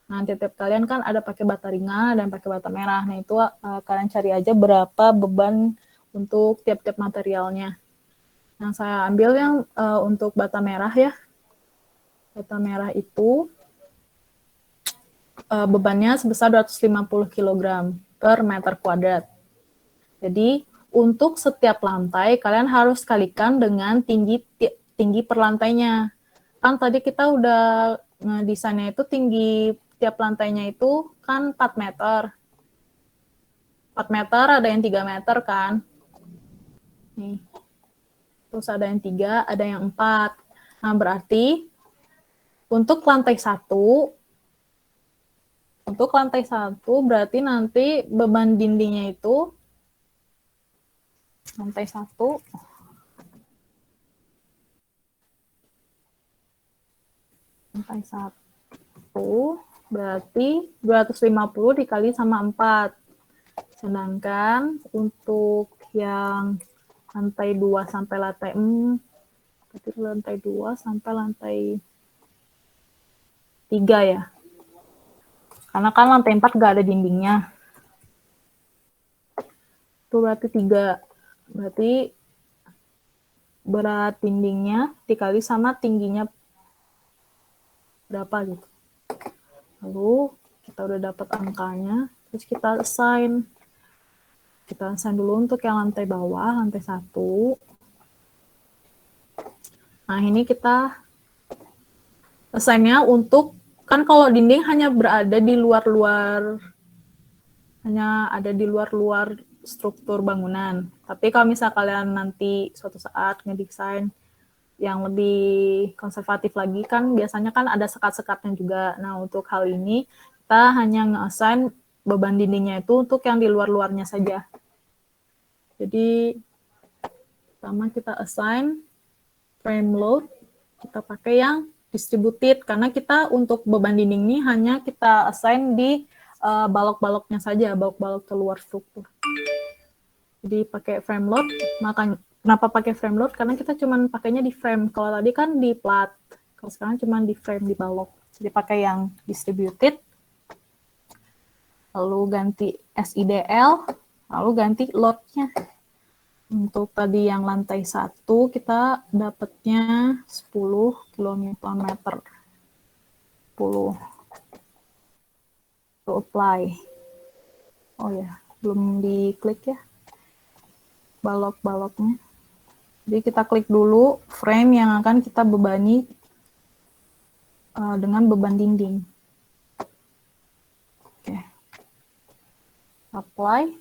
A: Nah, tiap kalian kan ada pakai bata ringan dan pakai bata merah. Nah, itu kalian cari aja berapa beban untuk tiap-tiap materialnya. Nah, saya ambil yang untuk bata merah ya. Bata merah itu bebannya sebesar 250 kg per meter kuadrat. Jadi, untuk setiap lantai, kalian harus kalikan dengan tinggi per lantainya. Kan tadi kita udah ngedesainnya itu tinggi tiap lantainya itu kan 4 meter. 4 meter, ada yang 3 meter kan. Nih. Terus ada yang 3, ada yang 4. Nah, berarti untuk lantai 1, berarti nanti beban dindingnya itu lantai 1 berarti 250 dikali sama 4. Sedangkan untuk yang lantai 2 sampai lantai 4, berarti lantai 2 sampai lantai 3 ya. Karena kan lantai 4 nggak ada dindingnya. Itu berarti 3. Berarti berat dindingnya dikali sama tingginya berapa gitu. Lalu kita udah dapat angkanya, terus kita assign. Kita assign dulu untuk yang lantai bawah, lantai 1. Nah, ini kita assign-nya untuk, kan kalau dinding hanya berada di luar-luar, hanya ada di luar-luar struktur bangunan. Tapi kalau misal kalian nanti suatu saat ngedesain yang lebih konservatif lagi, kan biasanya kan ada sekat-sekatnya juga. Nah, untuk hal ini kita hanya nge-assign beban dindingnya itu untuk yang di luar-luarnya saja. Jadi pertama kita assign frame load, kita pakai yang distributed karena kita untuk beban dinding ini hanya kita assign di balok-baloknya saja, balok-balok keluar struktur. Jadi pakai frame load, makanya kenapa pakai frame load? Karena kita cuma pakainya di frame. Kalau tadi kan di plat, kalau sekarang cuma di frame di balok. Jadi pakai yang distributed, lalu ganti SIDL, lalu ganti load-nya. Untuk tadi yang lantai 1 kita dapatnya 10 kN. 10. To apply. Oh ya, belum diklik ya balok-baloknya. Jadi kita klik dulu frame yang akan kita bebani dengan beban dinding. Oke. apply.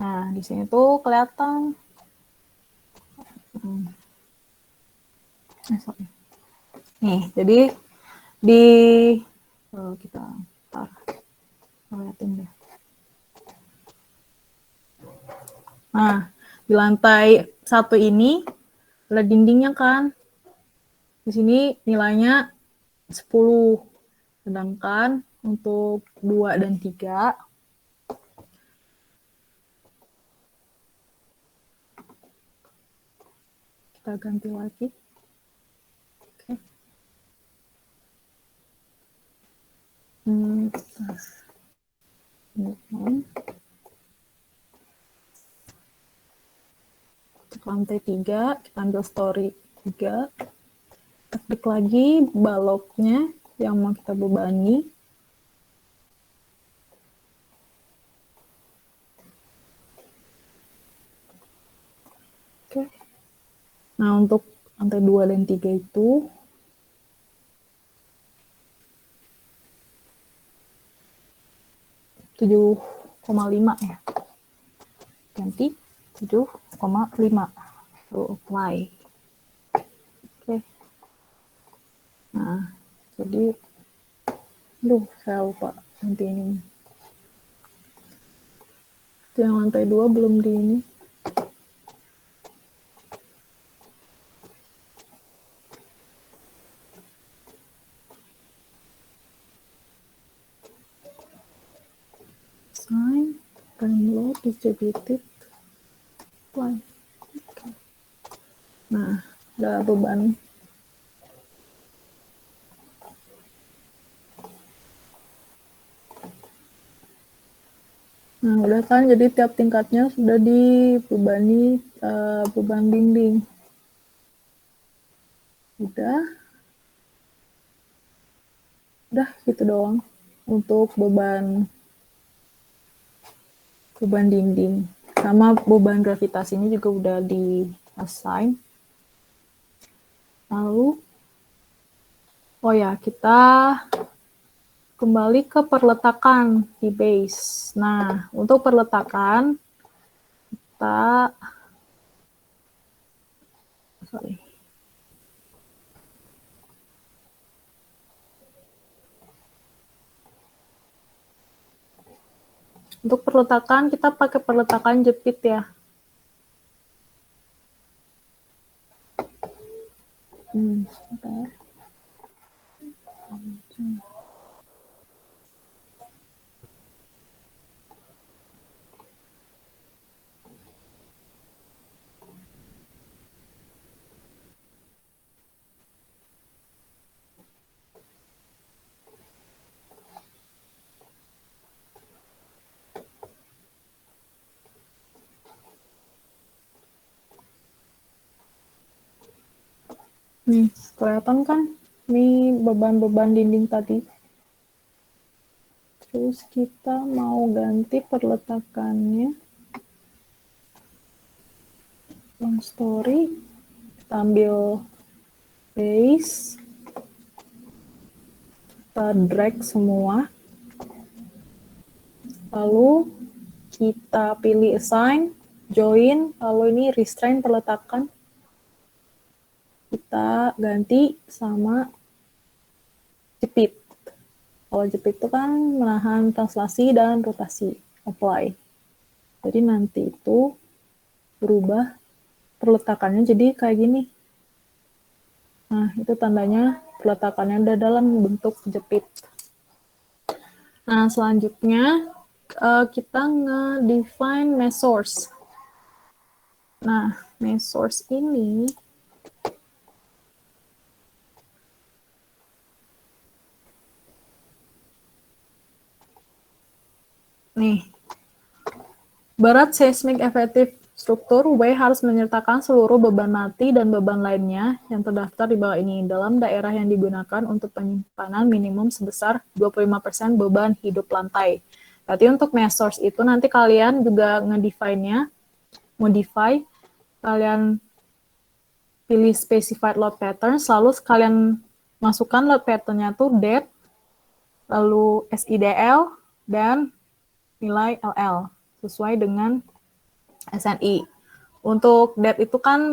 A: Nah, di sini tuh kelihatan. Sorry. Nih, jadi di kita ntar liatin deh. Nah, di lantai 1 ini ada dindingnya kan. Di sini nilainya 10. Sedangkan untuk 2 dan 3 kita ganti lagi. Oke. Untuk lantai 3, kita ambil story 3. Kita klik lagi baloknya yang mau kita bebani. Oke. Nah, untuk lantai 2 dan 3 itu 7,5 ya. Ganti 7,5. Lalu apply. Oke. Nah, jadi saya lupa nanti ini. Itu yang lantai 2 belum di ini. Sign, download, distributed, apply. Okay. Nah, ada beban. Nah, udah kan, jadi tiap tingkatnya sudah dibebani beban dinding. Udah gitu doang untuk beban dinding. Sama beban gravitasinya juga udah di assign. Lalu, oh ya, kita kembali ke perletakan di base. Nah, untuk perletakan, kita, untuk perletakan, kita pakai perletakan jepit ya. Sebentar. Nih, kelihatan kan? Ini beban-beban dinding tadi. Terus kita mau ganti perletakannya. Yang story, kita ambil base, kita drag semua. Lalu kita pilih assign, join, lalu ini restrain perletakan. Kita ganti sama jepit. Kalau jepit itu kan menahan translasi dan rotasi. Apply. Jadi nanti itu berubah perletakannya jadi kayak gini. Nah, itu tandanya perletakannya udah dalam bentuk jepit. Nah, selanjutnya kita nge-define mesh source. Nah, mesh source ini nih, berat seismik efektif struktur W harus menyertakan seluruh beban mati dan beban lainnya yang terdaftar di bawah ini dalam daerah yang digunakan untuk penyimpanan minimum sebesar 25% beban hidup lantai. Berarti untuk mesh source itu nanti kalian juga nge-define-nya, modify, kalian pilih specified load pattern, selalu kalian masukkan load pattern-nya tuh depth, lalu SIDL, dan nilai LL sesuai dengan SNI. Untuk debt itu kan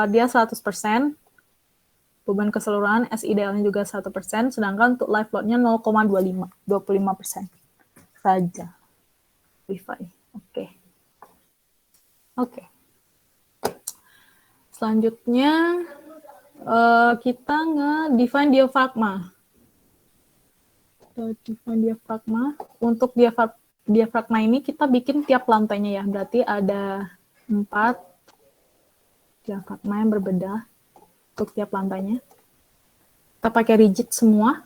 A: dia 100%, beban keseluruhan SIDL-nya juga 1%, sedangkan untuk live load-nya 0,25% saja. WiFi. Oke. Oke. Selanjutnya kita nge-define diafragma. Define diafragma. Untuk diafragma ini kita bikin tiap lantainya ya. Berarti ada 4 diafragma yang berbeda untuk tiap lantainya. Kita pakai rigid semua.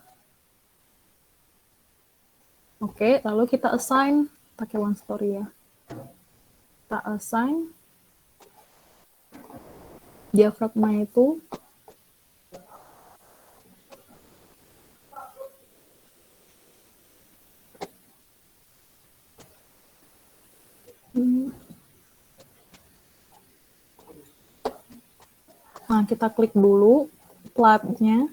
A: Oke, lalu kita assign pakai one story ya. Kita assign diafragma itu nah, kita klik dulu platnya,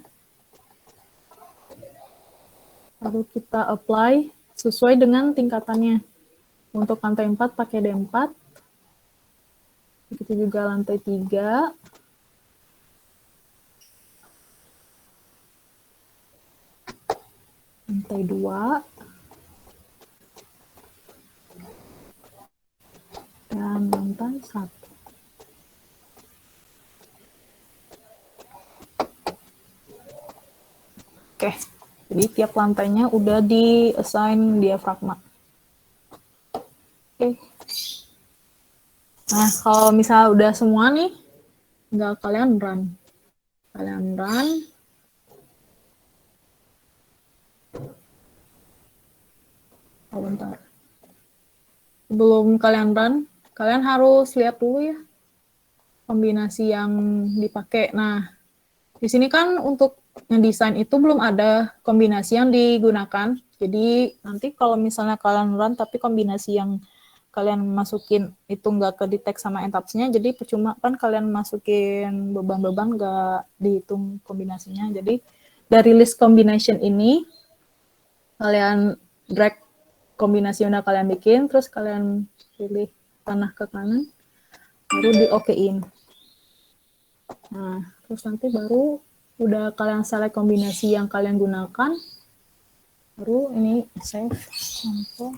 A: lalu kita apply sesuai dengan tingkatannya. Untuk lantai 4 pakai D4, begitu juga lantai 3, lantai 2, dan lantai 1. Oke, jadi tiap lantainya udah di-assign diafragma. Oke. Nah, kalau misalnya udah semua nih, tinggal kalian run. Kalian run. Oh, bentar. Sebelum kalian run, kalian harus lihat dulu ya kombinasi yang dipakai. Nah, di sini kan untuk yang desain itu belum ada kombinasi yang digunakan. Jadi nanti kalau misalnya kalian run tapi kombinasi yang kalian masukin itu nggak ke-detect sama entapsnya, jadi percuma kan kalian masukin beban-beban nggak dihitung kombinasinya. Jadi dari list combination ini kalian drag kombinasi yang udah kalian bikin, terus kalian pilih panah ke kanan, baru di OK-in. Nah, terus nanti baru udah kalian select kombinasi yang kalian gunakan, baru ini save contoh.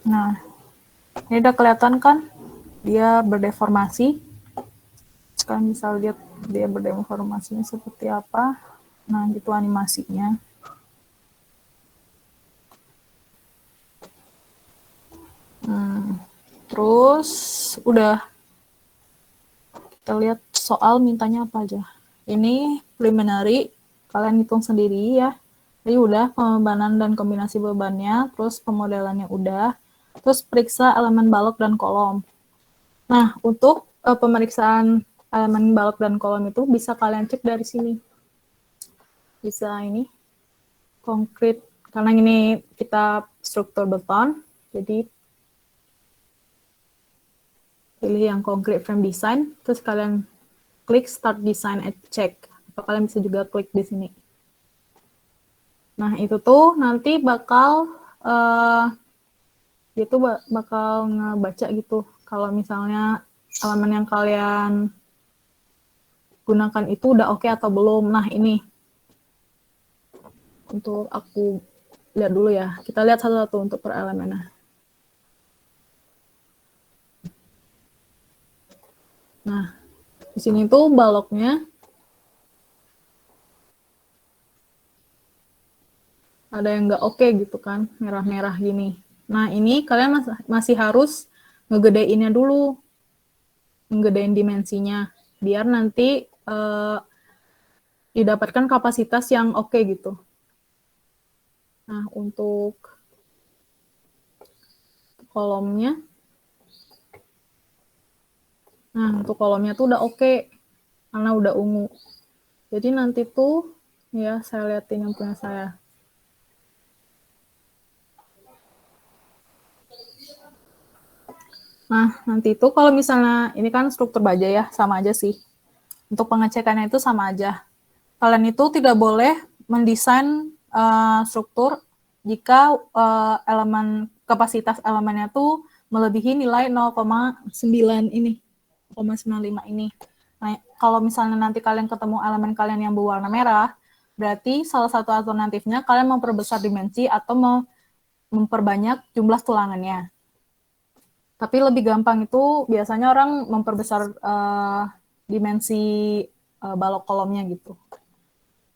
A: Nah, ini udah kelihatan kan dia berdeformasi. Sekarang bisa lihat dia berdeformasinya seperti apa. Nah, gitu animasinya. Terus udah kita lihat soal mintanya apa aja. Ini preliminary, kalian hitung sendiri ya. Jadi udah pembebanan dan kombinasi bebannya, terus pemodelannya udah, terus periksa elemen balok dan kolom. Nah, untuk pemeriksaan elemen balok dan kolom itu bisa kalian cek dari sini. Bisa ini, konkret, karena ini kita struktur beton, jadi pilih yang konkret frame design, terus kalian klik start design and check. Atau kalian bisa juga klik di sini. Nah, itu tuh nanti bakal dia tuh bakal ngebaca gitu kalau misalnya elemen yang kalian gunakan itu udah oke atau belum. Nah, ini untuk aku lihat dulu ya. Kita lihat satu-satu untuk per elemennya. Nah, di sini tuh baloknya ada yang nggak oke gitu kan, merah-merah gini. Nah, ini kalian masih harus ngegedeinnya dulu, ngegedein dimensinya, biar nanti didapatkan kapasitas yang oke gitu. Nah, untuk kolomnya, tuh udah oke, karena udah ungu. Jadi nanti tuh, ya saya liatin yang punya saya. Nah, nanti itu kalau misalnya, ini kan struktur baja ya, sama aja sih. Untuk pengecekannya itu sama aja. Kalian itu tidak boleh mendesain struktur jika elemen kapasitas elemennya tuh melebihi nilai 0,9 ini, 0,95 ini. Nah, kalau misalnya nanti kalian ketemu elemen kalian yang berwarna merah, berarti salah satu alternatifnya kalian memperbesar dimensi atau memperbanyak jumlah tulangannya. Tapi lebih gampang itu biasanya orang memperbesar dimensi balok kolomnya gitu.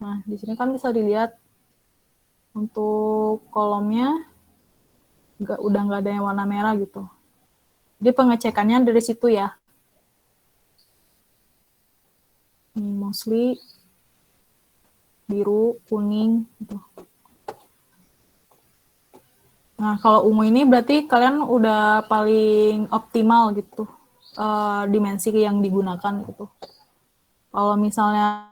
A: Nah, di sini kan bisa dilihat untuk kolomnya udah nggak ada yang warna merah gitu. Jadi pengecekannya dari situ ya. Ini mostly biru, kuning gitu. Nah, kalau ungu ini berarti kalian udah paling optimal gitu dimensi yang digunakan gitu. Kalau misalnya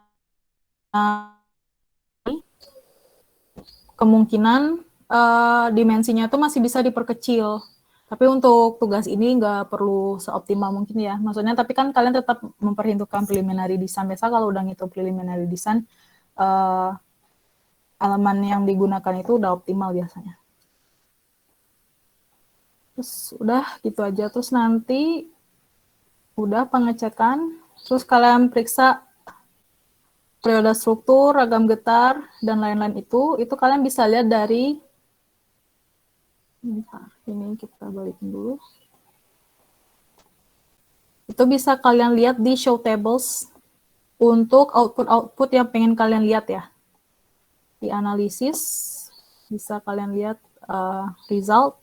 A: kemungkinan dimensinya tuh masih bisa diperkecil. Tapi untuk tugas ini nggak perlu seoptimal mungkin ya. Maksudnya tapi kan kalian tetap memperhitungkan preliminary design. Biasa kalau udah ngitung preliminary design, elemen yang digunakan itu udah optimal biasanya. Terus udah gitu aja. Terus nanti udah pengecekan. Terus kalian periksa periode struktur, ragam getar, dan lain-lain itu kalian bisa lihat dari, bentar, ini kita balikin dulu. Itu bisa kalian lihat di show tables untuk output-output yang pengen kalian lihat ya. Di analisis, bisa kalian lihat result,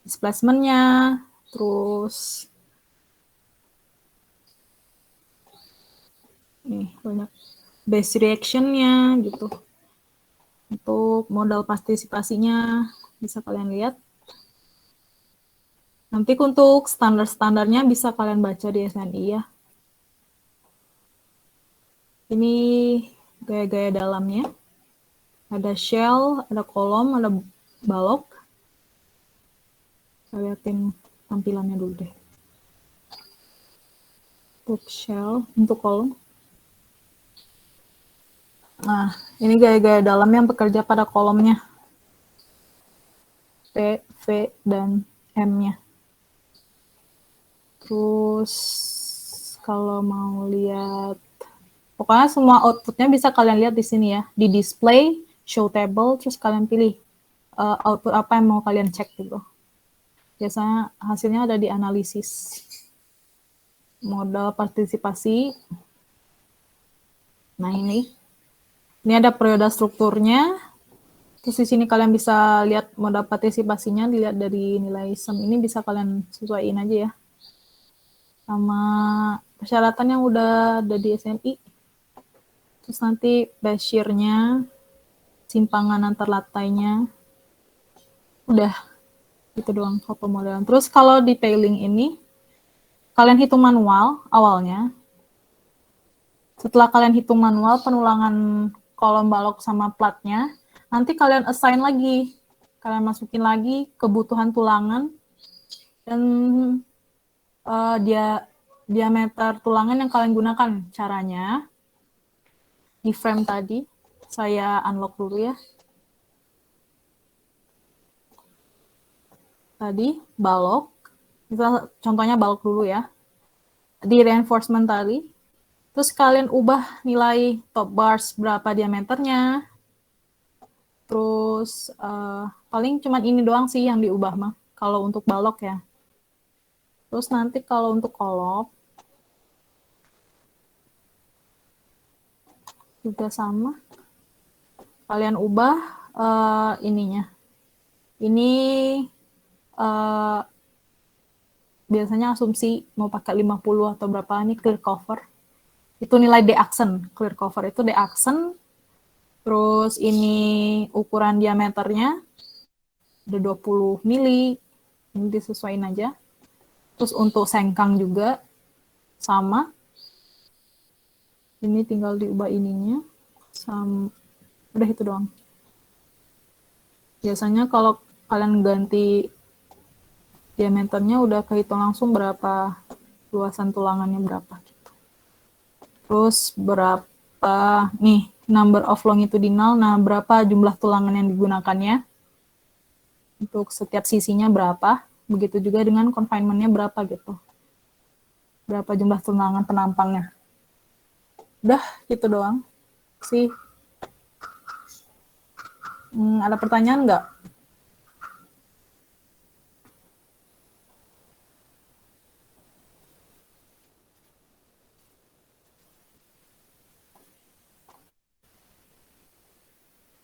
A: displacement-nya, terus nih banyak base reaction-nya gitu. Untuk modal partisipasinya bisa kalian lihat. Nanti untuk standar-standarnya bisa kalian baca di SNI ya. Ini gaya-gaya dalamnya. Ada shell, ada kolom, ada balok. Saya liatin tampilannya dulu deh. Untuk shell, untuk kolom. Nah, ini gaya-gaya dalam yang bekerja pada kolomnya. P, V, dan M-nya. Terus, kalau mau lihat, pokoknya semua outputnya bisa kalian lihat di sini ya. Di display, show table, terus kalian pilih output apa yang mau kalian cek gitu. Biasanya hasilnya ada di analisis. Modal partisipasi. Nah, ini ada periode strukturnya. Terus di sini kalian bisa lihat modal partisipasinya, dilihat dari nilai sum ini bisa kalian sesuaiin aja ya. Sama persyaratan yang udah ada di SNI. Terus nanti base shear-nya, simpangan antar latainya. Udah, gitu doang kalau pemodelan. Terus kalau detailing ini, kalian hitung manual awalnya. Setelah kalian hitung manual penulangan kolom balok sama platnya, nanti kalian assign lagi. Kalian masukin lagi kebutuhan tulangan dan diameter tulangan yang kalian gunakan. Caranya, di frame tadi, saya unlock dulu ya. Tadi, balok. Kita contohnya balok dulu ya. Di reinforcement tadi, terus kalian ubah nilai top bars berapa diameternya. Terus paling cuma ini doang sih yang diubah mah. Kalau untuk balok ya. Terus nanti kalau untuk kolom, juga sama. Kalian ubah ininya. Ini biasanya asumsi mau pakai 50 atau berapa ini clear cover. Itu nilai deaxen, clear cover itu deaxen. Terus ini ukuran diameternya ada 20 mili, ini disesuaikan aja. Terus untuk sengkang juga sama, ini tinggal diubah ininya, udah itu doang. Biasanya kalau kalian ganti diameternya udah kehitung langsung berapa luasan tulangannya berapa gitu. Terus berapa nih number of longitudinal, nah berapa jumlah tulangan yang digunakannya untuk setiap sisinya berapa, begitu juga dengan confinement-nya berapa gitu, berapa jumlah tulangan penampangnya. Udah gitu doang sih. Ada pertanyaan nggak?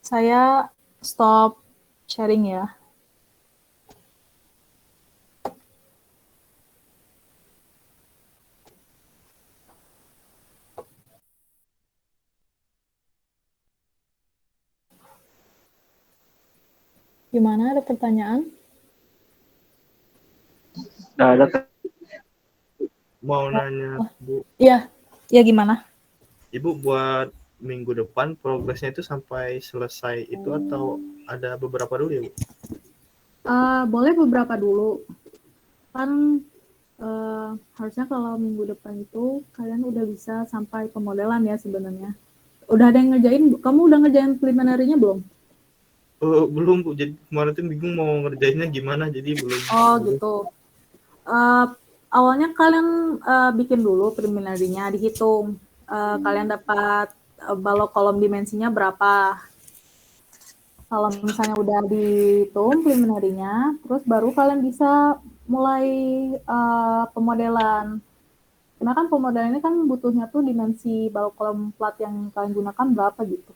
A: Saya stop sharing ya. Gimana, ada pertanyaan?
B: Nah, ada mau nanya Bu,
A: Iya, ya gimana?
B: Ibu buat minggu depan progresnya itu sampai selesai itu atau ada beberapa dulu ya Bu?
A: Boleh beberapa dulu. Kan harusnya kalau minggu depan itu kalian udah bisa sampai pemodelan ya sebenarnya. Udah ada yang ngerjain? Kamu udah ngerjain preliminary-nya belum?
B: Belum Bu, jadi kemarin tuh bingung mau ngerjainnya gimana, jadi belum.
A: Oh gitu. Uh, Awalnya kalian bikin dulu preliminary-nya, dihitung. Kalian dapat balok kolom dimensinya berapa. Kalau misalnya udah dihitung preliminary-nya, terus baru kalian bisa mulai pemodelan. Karena kan pemodelan ini kan butuhnya tuh dimensi balok kolom plat yang kalian gunakan berapa gitu.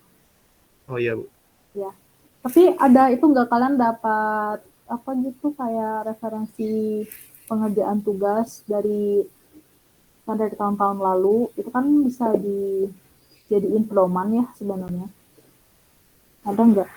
B: Oh iya Bu.
A: Ya. Tapi ada itu nggak, kalian dapat apa gitu kayak referensi pengerjaan tugas dari tahun-tahun lalu, itu kan bisa dijadiin pedoman ya sebenarnya. Ada nggak?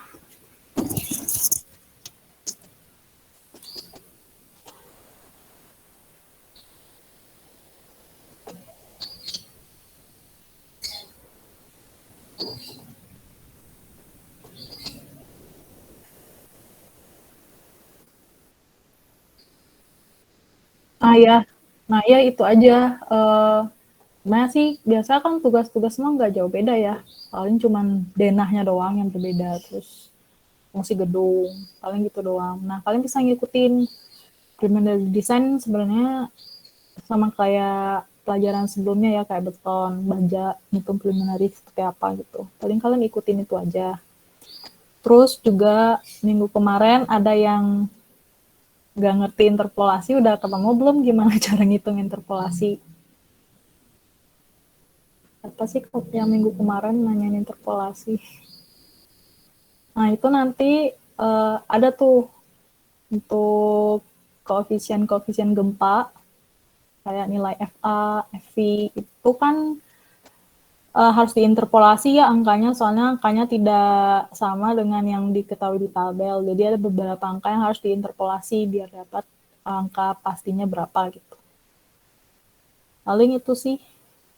A: Ya, nah ya itu aja. Nah sih biasa kan tugas-tugas mah nggak jauh beda ya. Paling cuman denahnya doang yang berbeda, terus fungsi gedung, paling gitu doang. Nah kalian bisa ngikutin preliminary design sebenarnya sama kayak pelajaran sebelumnya ya, kayak beton, baja, ngitung preliminary seperti apa gitu. Paling kalian ikutin itu aja. Terus juga minggu kemarin ada yang nggak ngerti interpolasi, udah ketemu belum gimana cara ngitung interpolasi? Apa sih yang minggu kemarin nanyain interpolasi? Nah itu nanti ada tuh untuk koefisien gempa, kayak nilai FA, FV, itu kan harus diinterpolasi ya angkanya, soalnya angkanya tidak sama dengan yang diketahui di tabel. Jadi ada beberapa angka yang harus diinterpolasi biar dapat angka pastinya berapa gitu. Paling itu sih,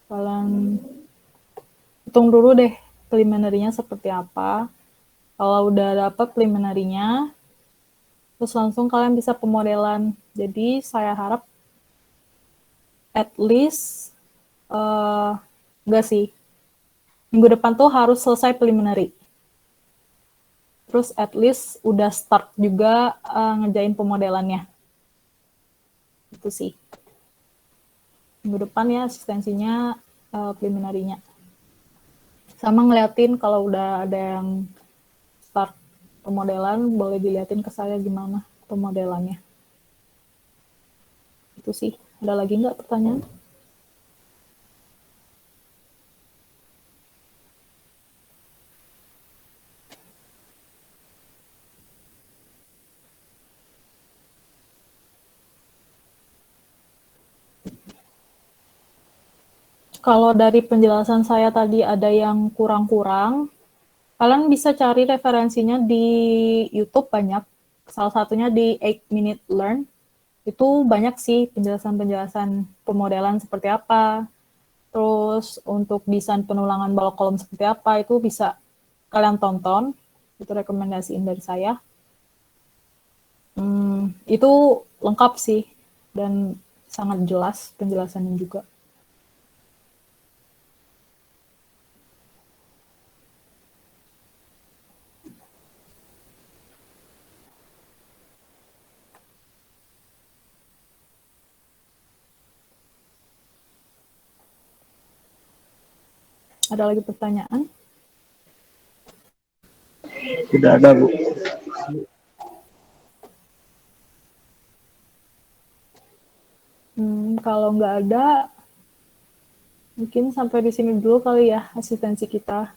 A: kalian hitung dulu deh preliminary-nya seperti apa. Kalau udah dapat preliminary-nya, terus langsung kalian bisa pemodelan. Jadi saya harap at least enggak sih, minggu depan tuh harus selesai preliminary. Terus at least udah start juga ngerjain pemodelannya. Itu sih. Minggu depan ya asistensinya preliminary-nya. Sama ngeliatin kalau udah ada yang start pemodelan, boleh diliatin ke saya gimana pemodelannya. Itu sih. Ada lagi nggak pertanyaan? Kalau dari penjelasan saya tadi ada yang kurang-kurang, kalian bisa cari referensinya di YouTube banyak. Salah satunya di 8 Minute Learn. Itu banyak sih penjelasan-penjelasan pemodelan seperti apa. Terus untuk desain penulangan balok kolom seperti apa, itu bisa kalian tonton. Itu rekomendasiin dari saya. Itu lengkap sih dan sangat jelas penjelasannya juga. Ada lagi pertanyaan?
C: Tidak ada, Bu.
A: Kalau nggak ada, mungkin sampai di sini dulu kali ya asistensi kita.